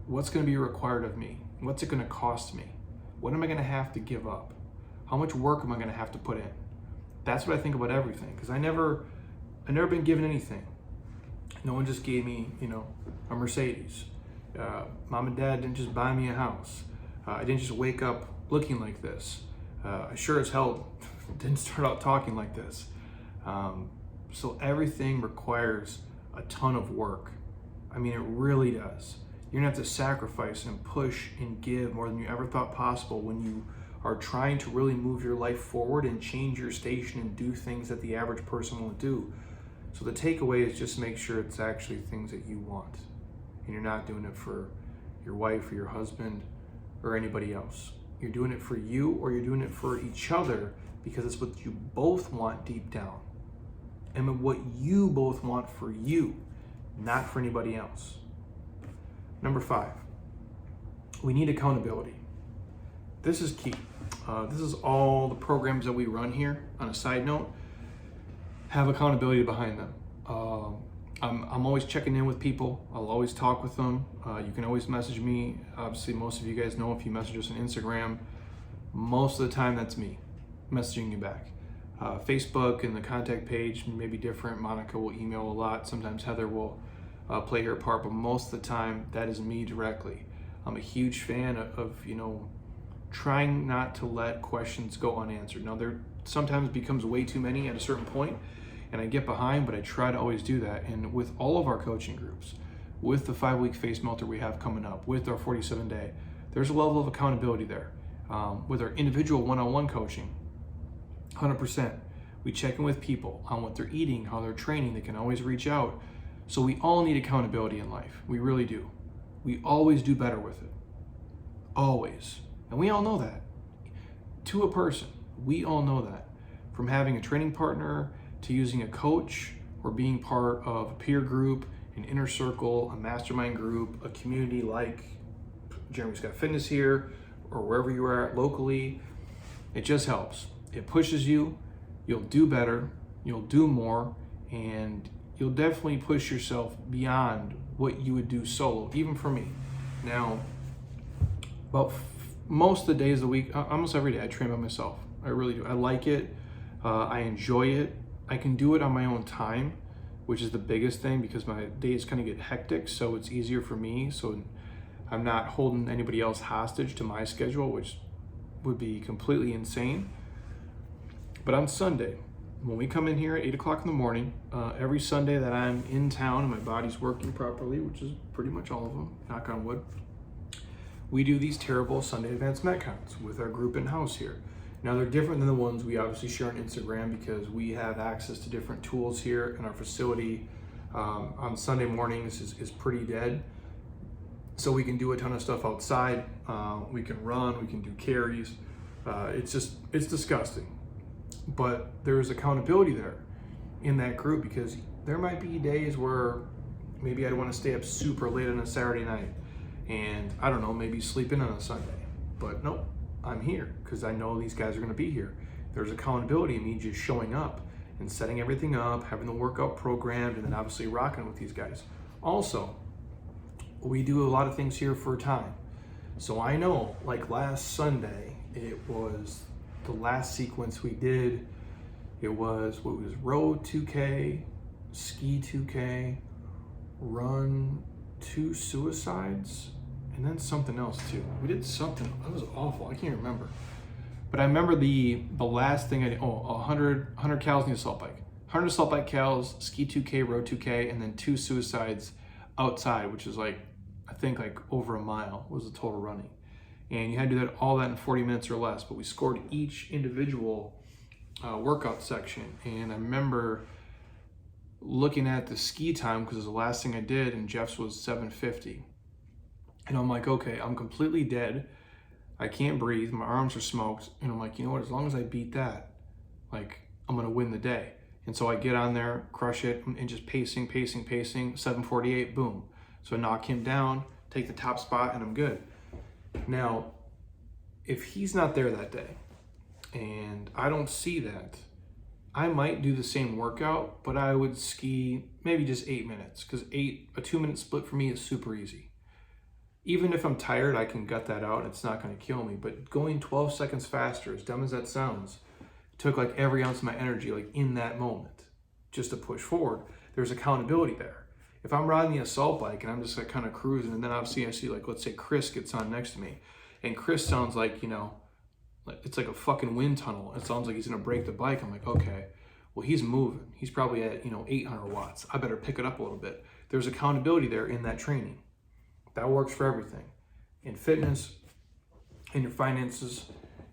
What's going to be required of me? What's it going to cost me? What am I going to have to give up? How much work am I going to have to put in? That's what I think about everything, because I never been given anything. No one just gave me, a Mercedes. Mom and Dad didn't just buy me a house. I didn't just wake up looking like this. I sure as hell didn't start out talking like this. So everything requires a ton of work. I mean, it really does. You're gonna have to sacrifice and push and give more than you ever thought possible when you are trying to really move your life forward and change your station and do things that the average person won't do. So the takeaway is just make sure it's actually things that you want, and you're not doing it for your wife or your husband or anybody else. You're doing it for you, or you're doing it for each other because it's what you both want deep down, and what you both want for you, not for anybody else. Number 5, we need accountability. This is key. This is all the programs that we run here, on a side note, have accountability behind them. I'm always checking in with people. I'll always talk with them. You can always message me. Obviously, most of you guys know if you message us on Instagram, most of the time that's me messaging you back. Facebook and the contact page may be different. Monica will email a lot. Sometimes Heather will play her part, but most of the time that is me directly. I'm a huge fan of trying not to let questions go unanswered. Now, there sometimes becomes way too many at a certain point, and I get behind, but I try to always do that. And with all of our coaching groups, with the 5-week face melter we have coming up, with our 47-day, there's a level of accountability there. With our individual one-on-one coaching, 100%. We check in with people on what they're eating, how they're training. They can always reach out. So we all need accountability in life. We really do. We always do better with it. Always. And we all know that. To a person, we all know that. From having a training partner, to using a coach, or being part of a peer group, an inner circle, a mastermind group, a community like Jeremy's Got Fitness here, or wherever you are at locally, it just helps. it pushes you, you'll do better, you'll do more, and you'll definitely push yourself beyond what you would do solo, even for me. Now, most of the days of the week, almost every day, I train by myself. I really do. I like it. I enjoy it. I can do it on my own time, which is the biggest thing because my days kind of get hectic, so it's easier for me. So I'm not holding anybody else hostage to my schedule, which would be completely insane. But on Sunday, when we come in here at 8 o'clock in the morning, every Sunday that I'm in town and my body's working properly, which is pretty much all of them, knock on wood, we do these terrible Sunday advanced metcons with our group in-house here. Now they're different than the ones we obviously share on Instagram because we have access to different tools here in our facility. On Sunday mornings is pretty dead. So we can do a ton of stuff outside. We can run, we can do carries. It's disgusting. But there's accountability there in that group because there might be days where maybe I'd want to stay up super late on a Saturday night and I don't know, maybe sleep in on a Sunday. But nope, I'm here because I know these guys are going to be here. There's accountability in me just showing up and setting everything up, having the workout programmed, and then obviously rocking with these guys. Also, we do a lot of things here for a time. So I know, like last Sunday, it was the last sequence we did. It was row 2K, ski 2K, run 2 suicides, and then something else too. We did something, that was awful, I can't remember. But I remember the last thing I did, 100 cows in the assault bike. 100 assault bike cows, ski 2K, row 2K, and then 2 suicides outside, which is like, I think like over a mile was the total running. And you had to do all that in 40 minutes or less, but we scored each individual workout section. And I remember looking at the ski time because it was the last thing I did, and Jeff's was 7:50. And I'm like, okay, I'm completely dead. I can't breathe. My arms are smoked. And I'm like, you know what? As long as I beat that, like, I'm going to win the day. And so I get on there, crush it, and just pacing, 7:48, boom. So I knock him down, take the top spot, and I'm good. Now, if he's not there that day, and I don't see that, I might do the same workout, but I would ski maybe just 8 minutes, because a 2-minute split for me is super easy. Even if I'm tired, I can gut that out. It's not going to kill me. But going 12 seconds faster, as dumb as that sounds, took like every ounce of my energy, like in that moment, just to push forward. There's accountability there. If I'm riding the assault bike and I'm just like kind of cruising, and then obviously I see like, let's say Chris gets on next to me, and Chris sounds like, you know, it's like a fucking wind tunnel. It sounds like he's going to break the bike. I'm like, okay, well, he's moving. He's probably at, 800 watts. I better pick it up a little bit. There's accountability there in that training. That works for everything. In fitness, in your finances,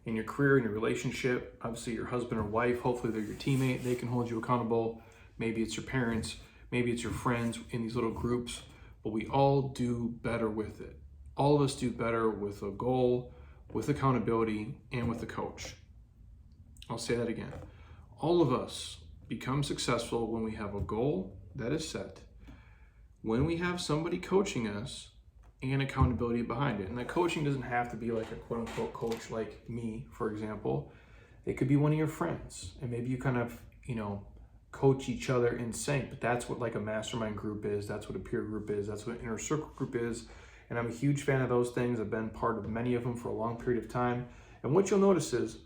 in your career, in your relationship, obviously your husband or wife, hopefully they're your teammate, they can hold you accountable. Maybe it's your parents, maybe it's your friends in these little groups, but we all do better with it. All of us do better with a goal, with accountability, and with a coach. I'll say that again. All of us become successful when we have a goal that is set, when we have somebody coaching us, and accountability behind it. And that coaching doesn't have to be like a quote unquote coach like me, for example. It could be one of your friends, and maybe you kind of, coach each other in sync. But that's what like a mastermind group is. That's what a peer group is. That's what an inner circle group is. And I'm a huge fan of those things. I've been part of many of them for a long period of time. And what you'll notice is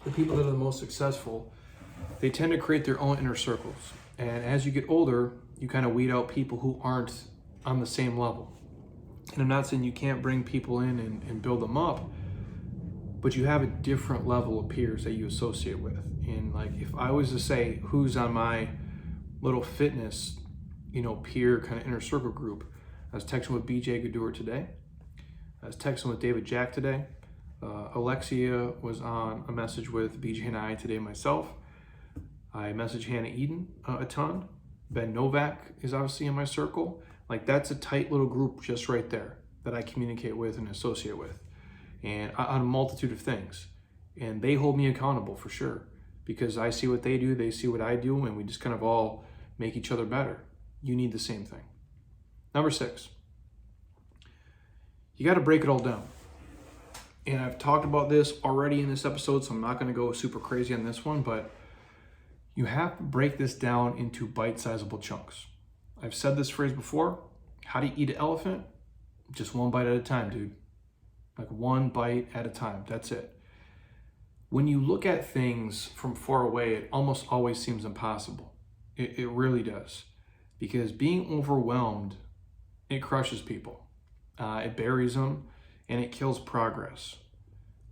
the people that are the most successful, they tend to create their own inner circles. And as you get older, you kind of weed out people who aren't on the same level. And I'm not saying you can't bring people in and build them up, but you have a different level of peers that you associate with. And like, if I was to say who's on my little fitness, peer kind of inner circle group, I was texting with BJ Gadur today. I was texting with David Jack today. Alexia was on a message with BJ and I today myself. I messaged Hannah Eden a ton. Ben Novak is obviously in my circle. Like, that's a tight little group just right there that I communicate with and associate with, and on a multitude of things. And they hold me accountable for sure, because I see what they do, they see what I do, and we just kind of all make each other better. You need the same thing. Number 6, you got to break it all down. And I've talked about this already in this episode, so I'm not going to go super crazy on this one, but you have to break this down into bite-sizable chunks. I've said this phrase before. How do you eat an elephant? Just one bite at a time, dude. Like one bite at a time. That's it. When you look at things from far away, it almost always seems impossible. It really does. Because being overwhelmed, it crushes people. It buries them, and it kills progress.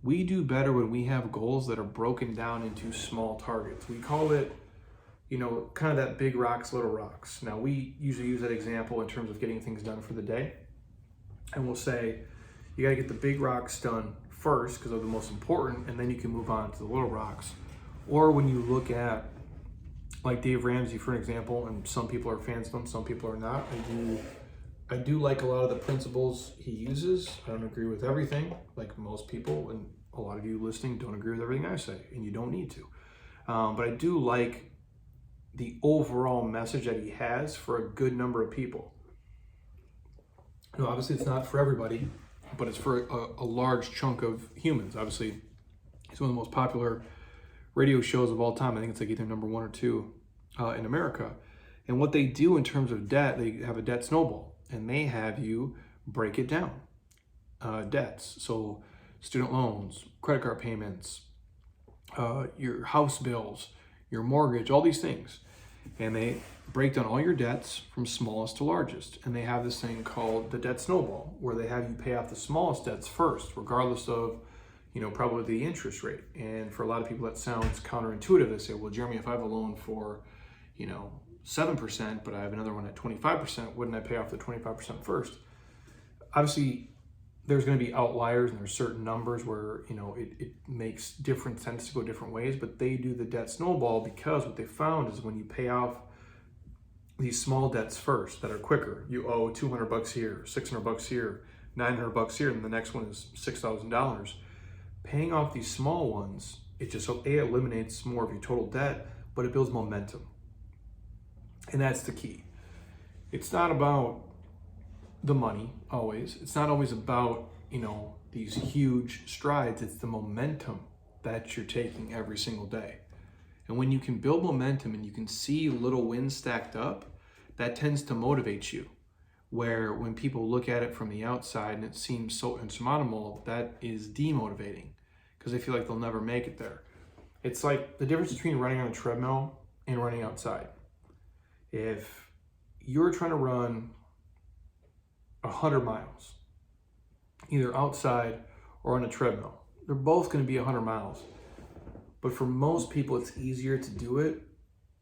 We do better when we have goals that are broken down into small targets. We call it, kind of that big rocks, little rocks. Now, we usually use that example in terms of getting things done for the day. And we'll say, you got to get the big rocks done first because they're the most important, and then you can move on to the little rocks. Or when you look at, like Dave Ramsey, for example, and some people are fans of him, some people are not. I do like a lot of the principles he uses. I don't agree with everything, like most people, and a lot of you listening don't agree with everything I say, and you don't need to. But I do like the overall message that he has for a good number of people. Obviously, it's not for everybody, but it's for a large chunk of humans. Obviously, it's one of the most popular radio shows of all time. I think it's like either number 1 or 2 in America. And what they do in terms of debt, they have a debt snowball, and they have you break it down. Debts, so student loans, credit card payments, your house bills, your mortgage, all these things. And they break down all your debts from smallest to largest. And they have this thing called the debt snowball, where they have you pay off the smallest debts first, regardless of, probably the interest rate. And for a lot of people, that sounds counterintuitive. They say, well, Jeremy, if I have a loan for, 7%, but I have another one at 25%, wouldn't I pay off the 25% first? Obviously, there's going to be outliers, and there's certain numbers where, it makes different sense to go different ways, but they do the debt snowball because what they found is when you pay off these small debts first that are quicker, you owe $200 here, $600 here, $900 here, and the next one is $6,000. Paying off these small ones, it just eliminates more of your total debt, but it builds momentum. And that's the key. It's not about the money always. It's not always about, these huge strides. It's the momentum that you're taking every single day. And when you can build momentum and you can see little wins stacked up, that tends to motivate you. Where when people look at it from the outside and it seems so insurmountable, that is demotivating because they feel like they'll never make it there. It's like the difference between running on a treadmill and running outside. If you're trying to run 100 miles, either outside or on a treadmill, they're both going to be 100 miles. But for most people, it's easier to do it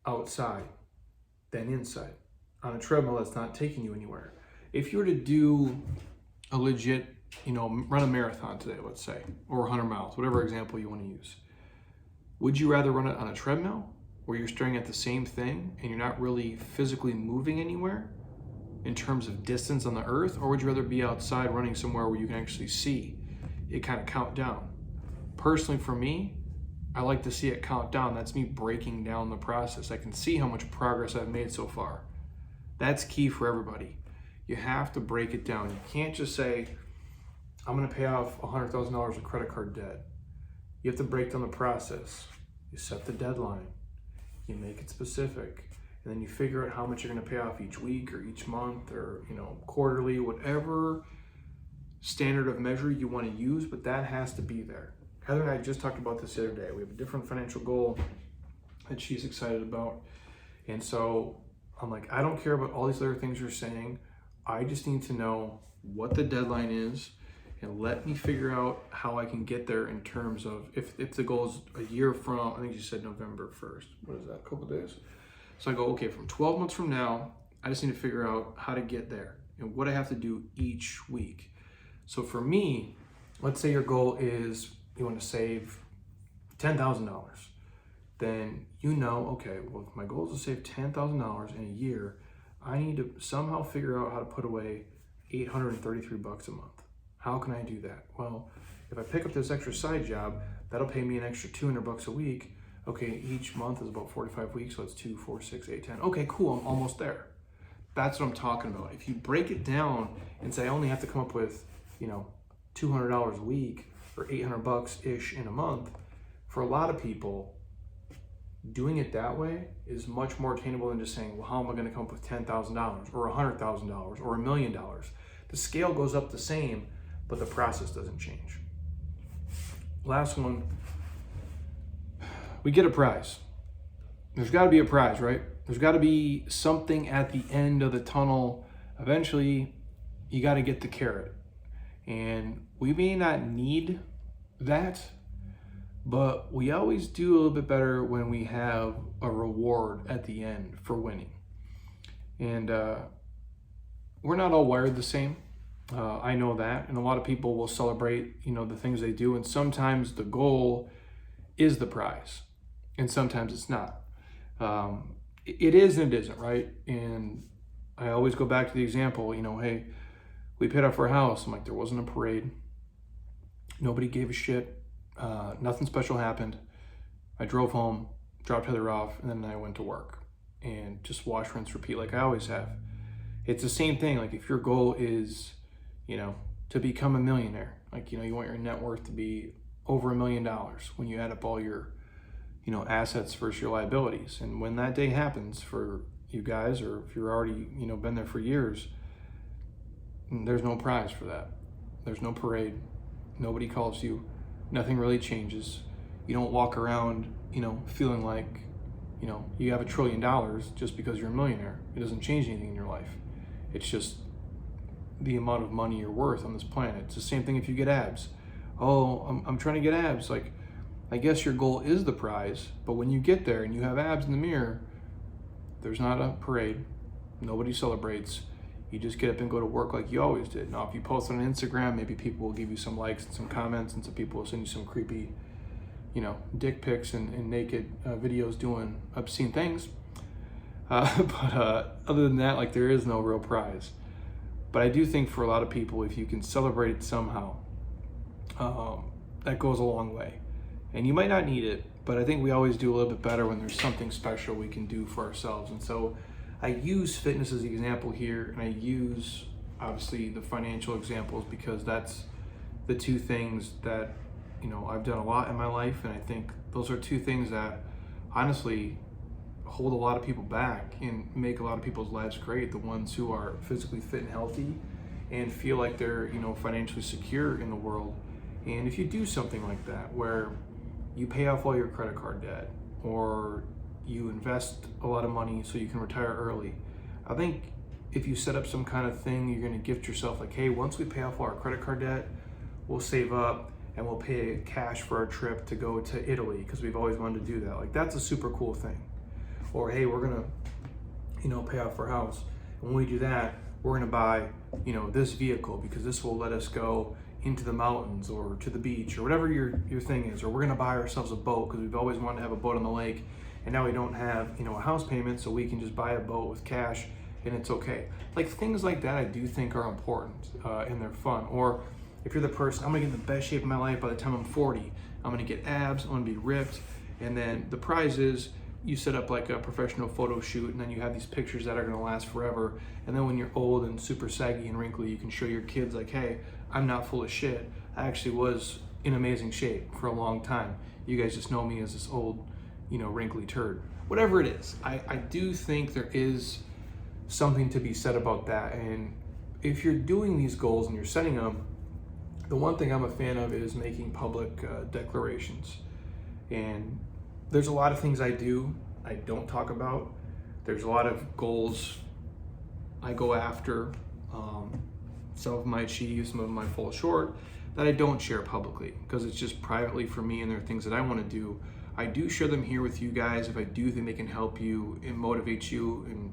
outside than inside. On a treadmill, that's not taking you anywhere. If you were to do a legit, run a marathon today, let's say, or 100 miles, whatever example you want to use, would you rather run it on a treadmill where you're staring at the same thing and you're not really physically moving anywhere in terms of distance on the earth, or would you rather be outside running somewhere where you can actually see it kind of count down? Personally, for me, I like to see it count down. That's me breaking down the process. I can see how much progress I've made so far. That's key for everybody. You have to break it down. You can't just say, I'm going to pay off $100,000 of credit card debt. You have to break down the process. You set the deadline. You make it specific. And then you figure out how much you're going to pay off each week or each month or, quarterly, whatever standard of measure you want to use, but that has to be there. Heather and I just talked about this the other day. We have a different financial goal that she's excited about. And so I'm like, I don't care about all these other things you're saying. I just need to know what the deadline is and let me figure out how I can get there in terms of if the goal is a year from, I think you said November 1st. What is that, a couple days? So I go, okay, from 12 months from now, I just need to figure out how to get there and what I have to do each week. So for me, let's say your goal is you want to save $10,000. Then okay, well, if my goal is to save $10,000 in a year, I need to somehow figure out how to put away $833 a month. How can I do that? Well, if I pick up this extra side job, that'll pay me an extra $200 a week. Okay, each month is about 45 weeks, so it's 2, 4, 6, 8, 10. Okay, cool, I'm almost there. That's what I'm talking about. If you break it down and say I only have to come up with, $200 a week, or $800-ish in a month, for a lot of people, doing it that way is much more attainable than just saying, well, how am I going to come up with $10,000 or $100,000 or $1 million? The scale goes up the same, but the process doesn't change. Last one, we get a prize. There's got to be a prize, right? There's got to be something at the end of the tunnel. Eventually, you got to get the carrot. And we may not need that, but we always do a little bit better when we have a reward at the end for winning. And we're not all wired the same. I know that. And a lot of people will celebrate, the things they do. And sometimes the goal is the prize. And sometimes it's not. It is and it isn't, right? And I always go back to the example, hey, we paid off our house. I'm like, there wasn't a parade. Nobody gave a shit. Nothing special happened. I drove home, dropped Heather off, and then I went to work and just wash, rinse, repeat like I always have. It's the same thing. Like if your goal is, to become a millionaire, like, you want your net worth to be over $1 million when you add up all your, assets versus your liabilities. And when that day happens for you guys, or if you're already, been there for years, there's no prize for that. There's no parade. Nobody calls you. Nothing really changes. You don't walk around, feeling like, you have $1 trillion just because you're a millionaire. It doesn't change anything in your life. It's just the amount of money you're worth on this planet. It's the same thing if you get abs. Oh, I'm trying to get abs. Like, I guess your goal is the prize, but when you get there and you have abs in the mirror, there's not a parade. Nobody celebrates. You just get up and go to work like you always did. Now, if you post on Instagram, maybe people will give you some likes and some comments, and some people will send you some creepy, dick pics and naked videos doing obscene things. But other than that, like, there is no real prize. But I do think for a lot of people, if you can celebrate it somehow, that goes a long way. And you might not need it, but I think we always do a little bit better when there's something special we can do for ourselves. And so I use fitness as an example here, and I use obviously the financial examples because that's the two things that I've done a lot in my life, and I think those are two things that honestly hold a lot of people back and make a lot of people's lives great. The ones who are physically fit and healthy and feel like they're financially secure in the world. And if you do something like that where you pay off all your credit card debt, or you invest a lot of money so you can retire early, I think if you set up some kind of thing, you're going to gift yourself like, hey, once we pay off all our credit card debt, we'll save up and we'll pay cash for our trip to go to Italy because we've always wanted to do that. Like, that's a super cool thing. Or, hey, we're going to, pay off our house. And when we do that, we're going to buy, this vehicle because this will let us go into the mountains or to the beach or whatever your thing is. Or we're going to buy ourselves a boat because we've always wanted to have a boat on the lake. And now we don't have, a house payment, so we can just buy a boat with cash and it's okay. Like, things like that I do think are important and they're fun. Or if you're the person, I'm gonna get in the best shape of my life by the time I'm 40. I'm gonna get abs, I'm gonna be ripped. And then the prize is you set up like a professional photo shoot, and then you have these pictures that are gonna last forever. And then when you're old and super saggy and wrinkly, you can show your kids like, hey, I'm not full of shit. I actually was in amazing shape for a long time. You guys just know me as this old, wrinkly turd. Whatever it is, I do think there is something to be said about that. And if you're doing these goals and you're setting them, the one thing I'm a fan of is making public declarations. And there's a lot of things I don't talk about. There's a lot of goals I go after. Some of them I achieve, some of them I fall short, that I don't share publicly because it's just privately for me, and they're things that I want to do. I do share them here with you guys if I do think they can help you and motivate you and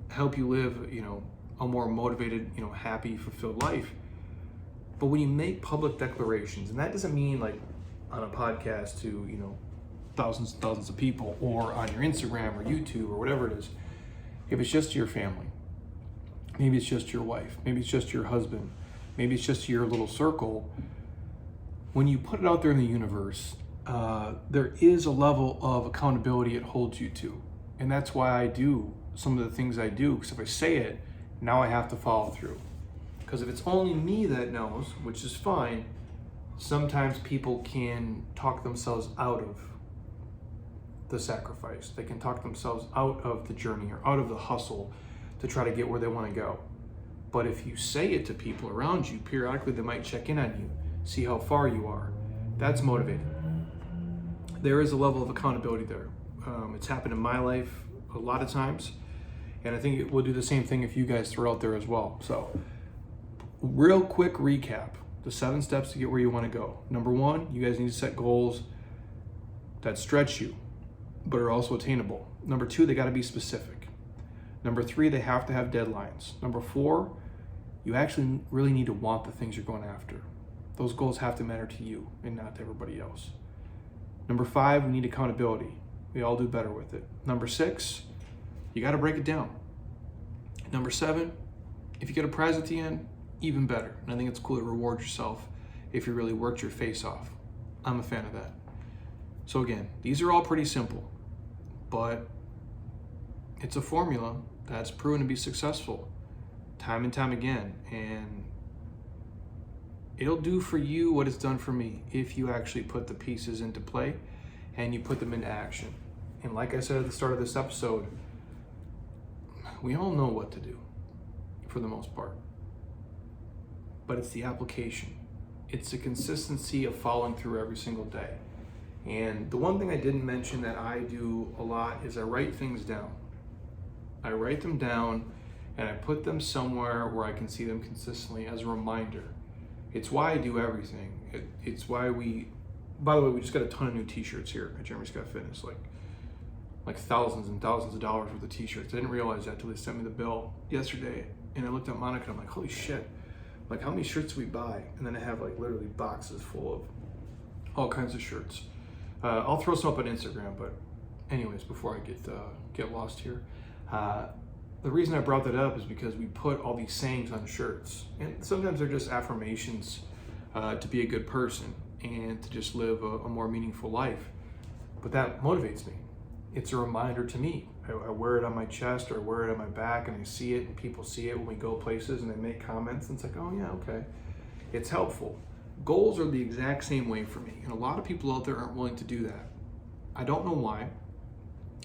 help you live, a more motivated, happy, fulfilled life. But when you make public declarations, and that doesn't mean like on a podcast to, thousands and thousands of people, or on your Instagram or YouTube or whatever it is, if it's just your family, maybe it's just your wife, maybe it's just your husband, maybe it's just your little circle, when you put it out there in the universe, there is a level of accountability it holds you to. And that's why I do some of the things I do, because if I say it, now I have to follow through. Because if it's only me that knows, which is fine, sometimes people can talk themselves out of the sacrifice. They can talk themselves out of the journey or out of the hustle to try to get where they want to go. But if you say it to people around you, periodically they might check in on you, see how far you are. That's motivating. There is a level of accountability there. It's happened in my life a lot of times, and I think it will do the same thing if you guys throw out there as well. So, real quick recap, the 7 steps to get where you want to go. Number 1, you guys need to set goals that stretch you, but are also attainable. Number 2, they got to be specific. Number 3, they have to have deadlines. Number 4, you actually really need to want the things you're going after. Those goals have to matter to you and not to everybody else. Number 5, we need accountability. We all do better with it. Number 6, you got to break it down. Number 7, if you get a prize at the end, even better. And I think it's cool to reward yourself if you really worked your face off. I'm a fan of that. So again, these are all pretty simple, but it's a formula that's proven to be successful time and time again. And it'll do for you what it's done for me if you actually put the pieces into play and you put them into action. And like I said at the start of this episode, we all know what to do for the most part, but it's the application. It's the consistency of following through every single day. And the one thing I didn't mention that I do a lot is I write things down. I write them down and I put them somewhere where I can see them consistently as a reminder. It's why I do everything. It's why by the way, we just got a ton of new t-shirts here at Jeremy's Got Fitness, like thousands and thousands of dollars worth of t-shirts. I didn't realize that until they sent me the bill yesterday. And I looked at Monica and I'm like, holy shit, like how many shirts do we buy? And then I have like literally boxes full of all kinds of shirts. I'll throw some up on Instagram, but anyways, before I get lost here, the reason I brought that up is because we put all these sayings on shirts, and sometimes they're just affirmations to be a good person and to just live a more meaningful life. But that motivates me. It's a reminder to me. I wear it on my chest or I wear it on my back, and I see it, and people see it when we go places and they make comments, and it's like, oh yeah, okay. It's helpful. Goals are the exact same way for me, and a lot of people out there aren't willing to do that. I don't know why,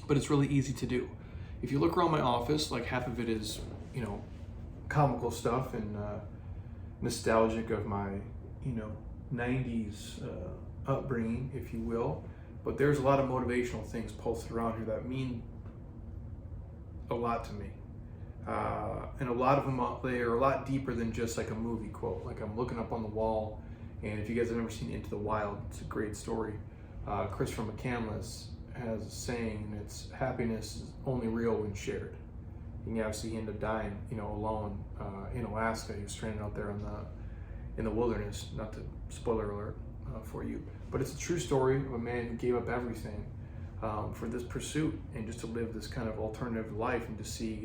but it's really easy to do. If you look around my office, like half of it is, comical stuff and nostalgic of my, 90s upbringing, if you will. But there's a lot of motivational things posted around here that mean a lot to me. And a lot of them, they are a lot deeper than just like a movie quote. Like I'm looking up on the wall, and if you guys have never seen Into the Wild, it's a great story. Christopher McCandless has a saying, and it's happiness is only real when shared. And obviously he ended up dying, alone in Alaska. He was stranded out there in the wilderness. Not to spoiler alert for you, but it's a true story of a man who gave up everything for this pursuit and just to live this kind of alternative life and to see,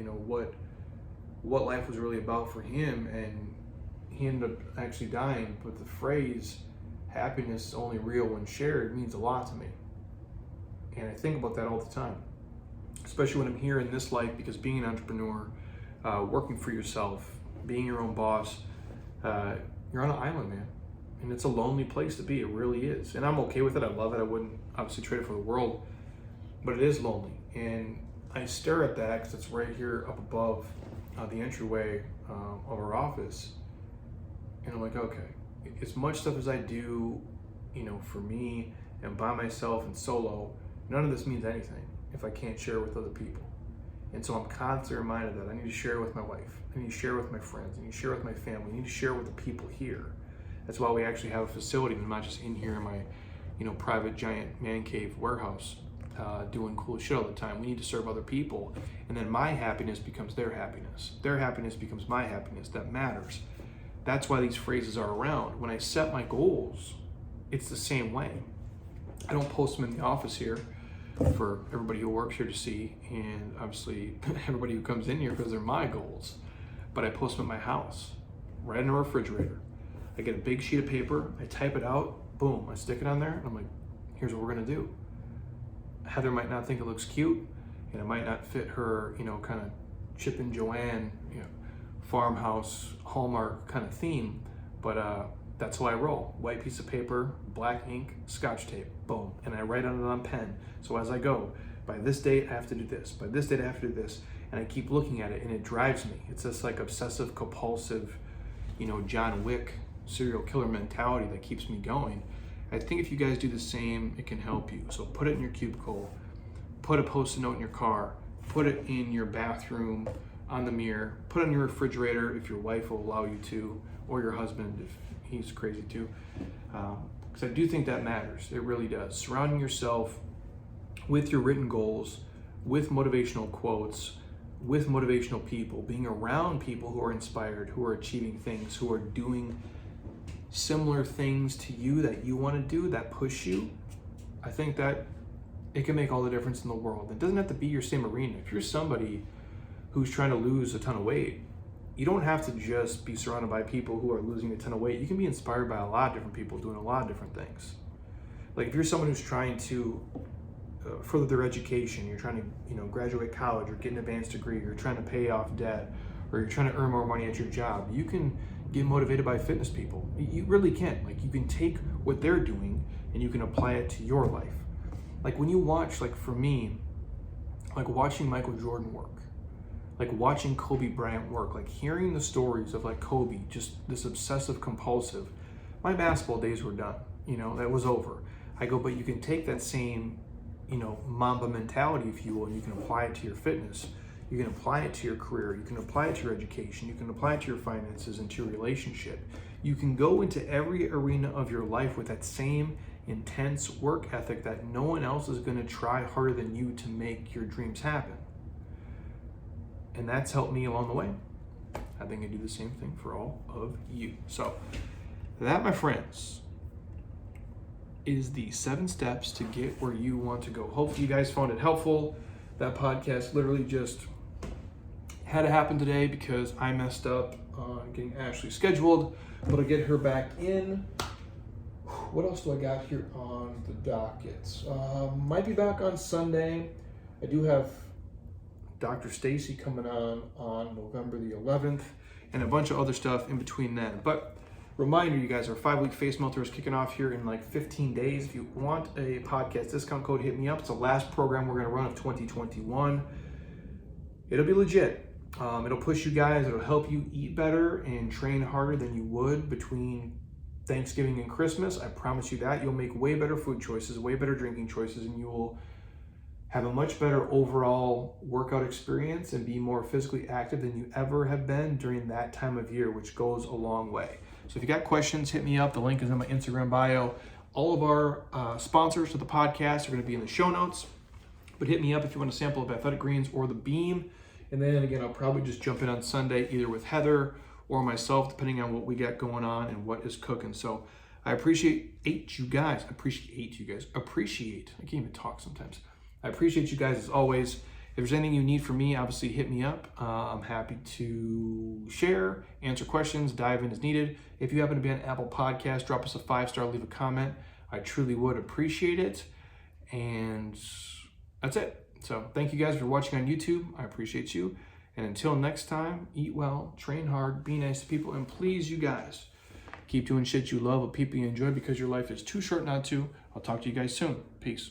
what life was really about for him. And he ended up actually dying. But the phrase "happiness is only real when shared" means a lot to me. And I think about that all the time, especially when I'm here in this life, because being an entrepreneur, working for yourself, being your own boss, you're on an island, man. And it's a lonely place to be. It really is. And I'm okay with it. I love it. I wouldn't obviously trade it for the world, but it is lonely. And I stare at that because it's right here up above the entryway of our office. And I'm like, okay, as much stuff as I do, for me and by myself and solo, none of this means anything if I can't share with other people. And so I'm constantly reminded that I need to share with my wife. I need to share with my friends. I need to share with my family. I need to share with the people here. That's why we actually have a facility, and I'm not just in here in my, private giant man cave warehouse doing cool shit all the time. We need to serve other people, and then my happiness becomes their happiness. Their happiness becomes my happiness. That matters. That's why these phrases are around. When I set my goals, it's the same way. I don't post them in the office here for everybody who works here to see, and obviously everybody who comes in here because they're my goals. But I post them at my house, right in the refrigerator. I get a big sheet of paper, I type it out, boom, I stick it on there, and I'm like, here's what we're gonna do. Heather might not think it looks cute, and it might not fit her, kind of Chip and Joanne, farmhouse, Hallmark kind of theme, but That's how I roll. White piece of paper, black ink, Scotch tape, boom. And I write on it on pen. So as I go, by this date I have to do this, by this date I have to do this. And I keep looking at it and it drives me. It's this like obsessive compulsive, John Wick serial killer mentality that keeps me going. I think if you guys do the same, it can help you. So put it in your cubicle, put a post-it note in your car, put it in your bathroom, on the mirror, put it on your refrigerator if your wife will allow you to, or your husband if he's crazy too. Because I do think that matters. It really does. Surrounding yourself with your written goals, with motivational quotes, with motivational people, being around people who are inspired, who are achieving things, who are doing similar things to you that you want to do, that push you. I think that it can make all the difference in the world. It doesn't have to be your same arena. If you're somebody who's trying to lose a ton of weight, you don't have to just be surrounded by people who are losing a ton of weight. You can be inspired by a lot of different people doing a lot of different things. Like if you're someone who's trying to further their education, you're trying to graduate college or get an advanced degree, you're trying to pay off debt, or you're trying to earn more money at your job, you can get motivated by fitness people. You really can. Like you can take what they're doing and you can apply it to your life. Like when you watch, like for me, like watching Michael Jordan work, like watching Kobe Bryant work, like hearing the stories of like Kobe, just this obsessive compulsive, my basketball days were done, that was over. I go, but you can take that same, Mamba mentality, if you will, and you can apply it to your fitness. You can apply it to your career. You can apply it to your education. You can apply it to your finances and to your relationship. You can go into every arena of your life with that same intense work ethic that no one else is going to try harder than you to make your dreams happen. And that's helped me along the way. I think I do the same thing for all of you. So that, my friends, is the 7 steps to get where you want to go. Hopefully you guys found it helpful. That podcast literally just had to happen today because I messed up on getting Ashley scheduled, but I'll get her back in. What else do I got here on the docket? Might be back on Sunday. I do have Dr. Stacy coming on November the 11th, and a bunch of other stuff in between then. But reminder, you guys, our 5-week face melter is kicking off here in like 15 days. If you want a podcast discount code, hit me up. It's the last program we're going to run of 2021. It'll be legit. It'll push you guys. It'll help you eat better and train harder than you would between Thanksgiving and Christmas. I promise you that. You'll make way better food choices, way better drinking choices, and you will have a much better overall workout experience and be more physically active than you ever have been during that time of year, which goes a long way. So if you got questions, hit me up. The link is in my Instagram bio. All of our sponsors to the podcast are going to be in the show notes, but hit me up if you want a sample of Athletic Greens or the Beam. And then again, I'll probably just jump in on Sunday, either with Heather or myself, depending on what we got going on and what is cooking. So I appreciate you guys. I can't even talk sometimes. I appreciate you guys as always. If there's anything you need from me, obviously hit me up. I'm happy to share, answer questions, dive in as needed. If you happen to be on Apple Podcasts, drop us a 5-star, leave a comment. I truly would appreciate it. And that's it. So thank you guys for watching on YouTube. I appreciate you. And until next time, eat well, train hard, be nice to people, and please, you guys, keep doing shit you love with people you enjoy because your life is too short not to. I'll talk to you guys soon. Peace.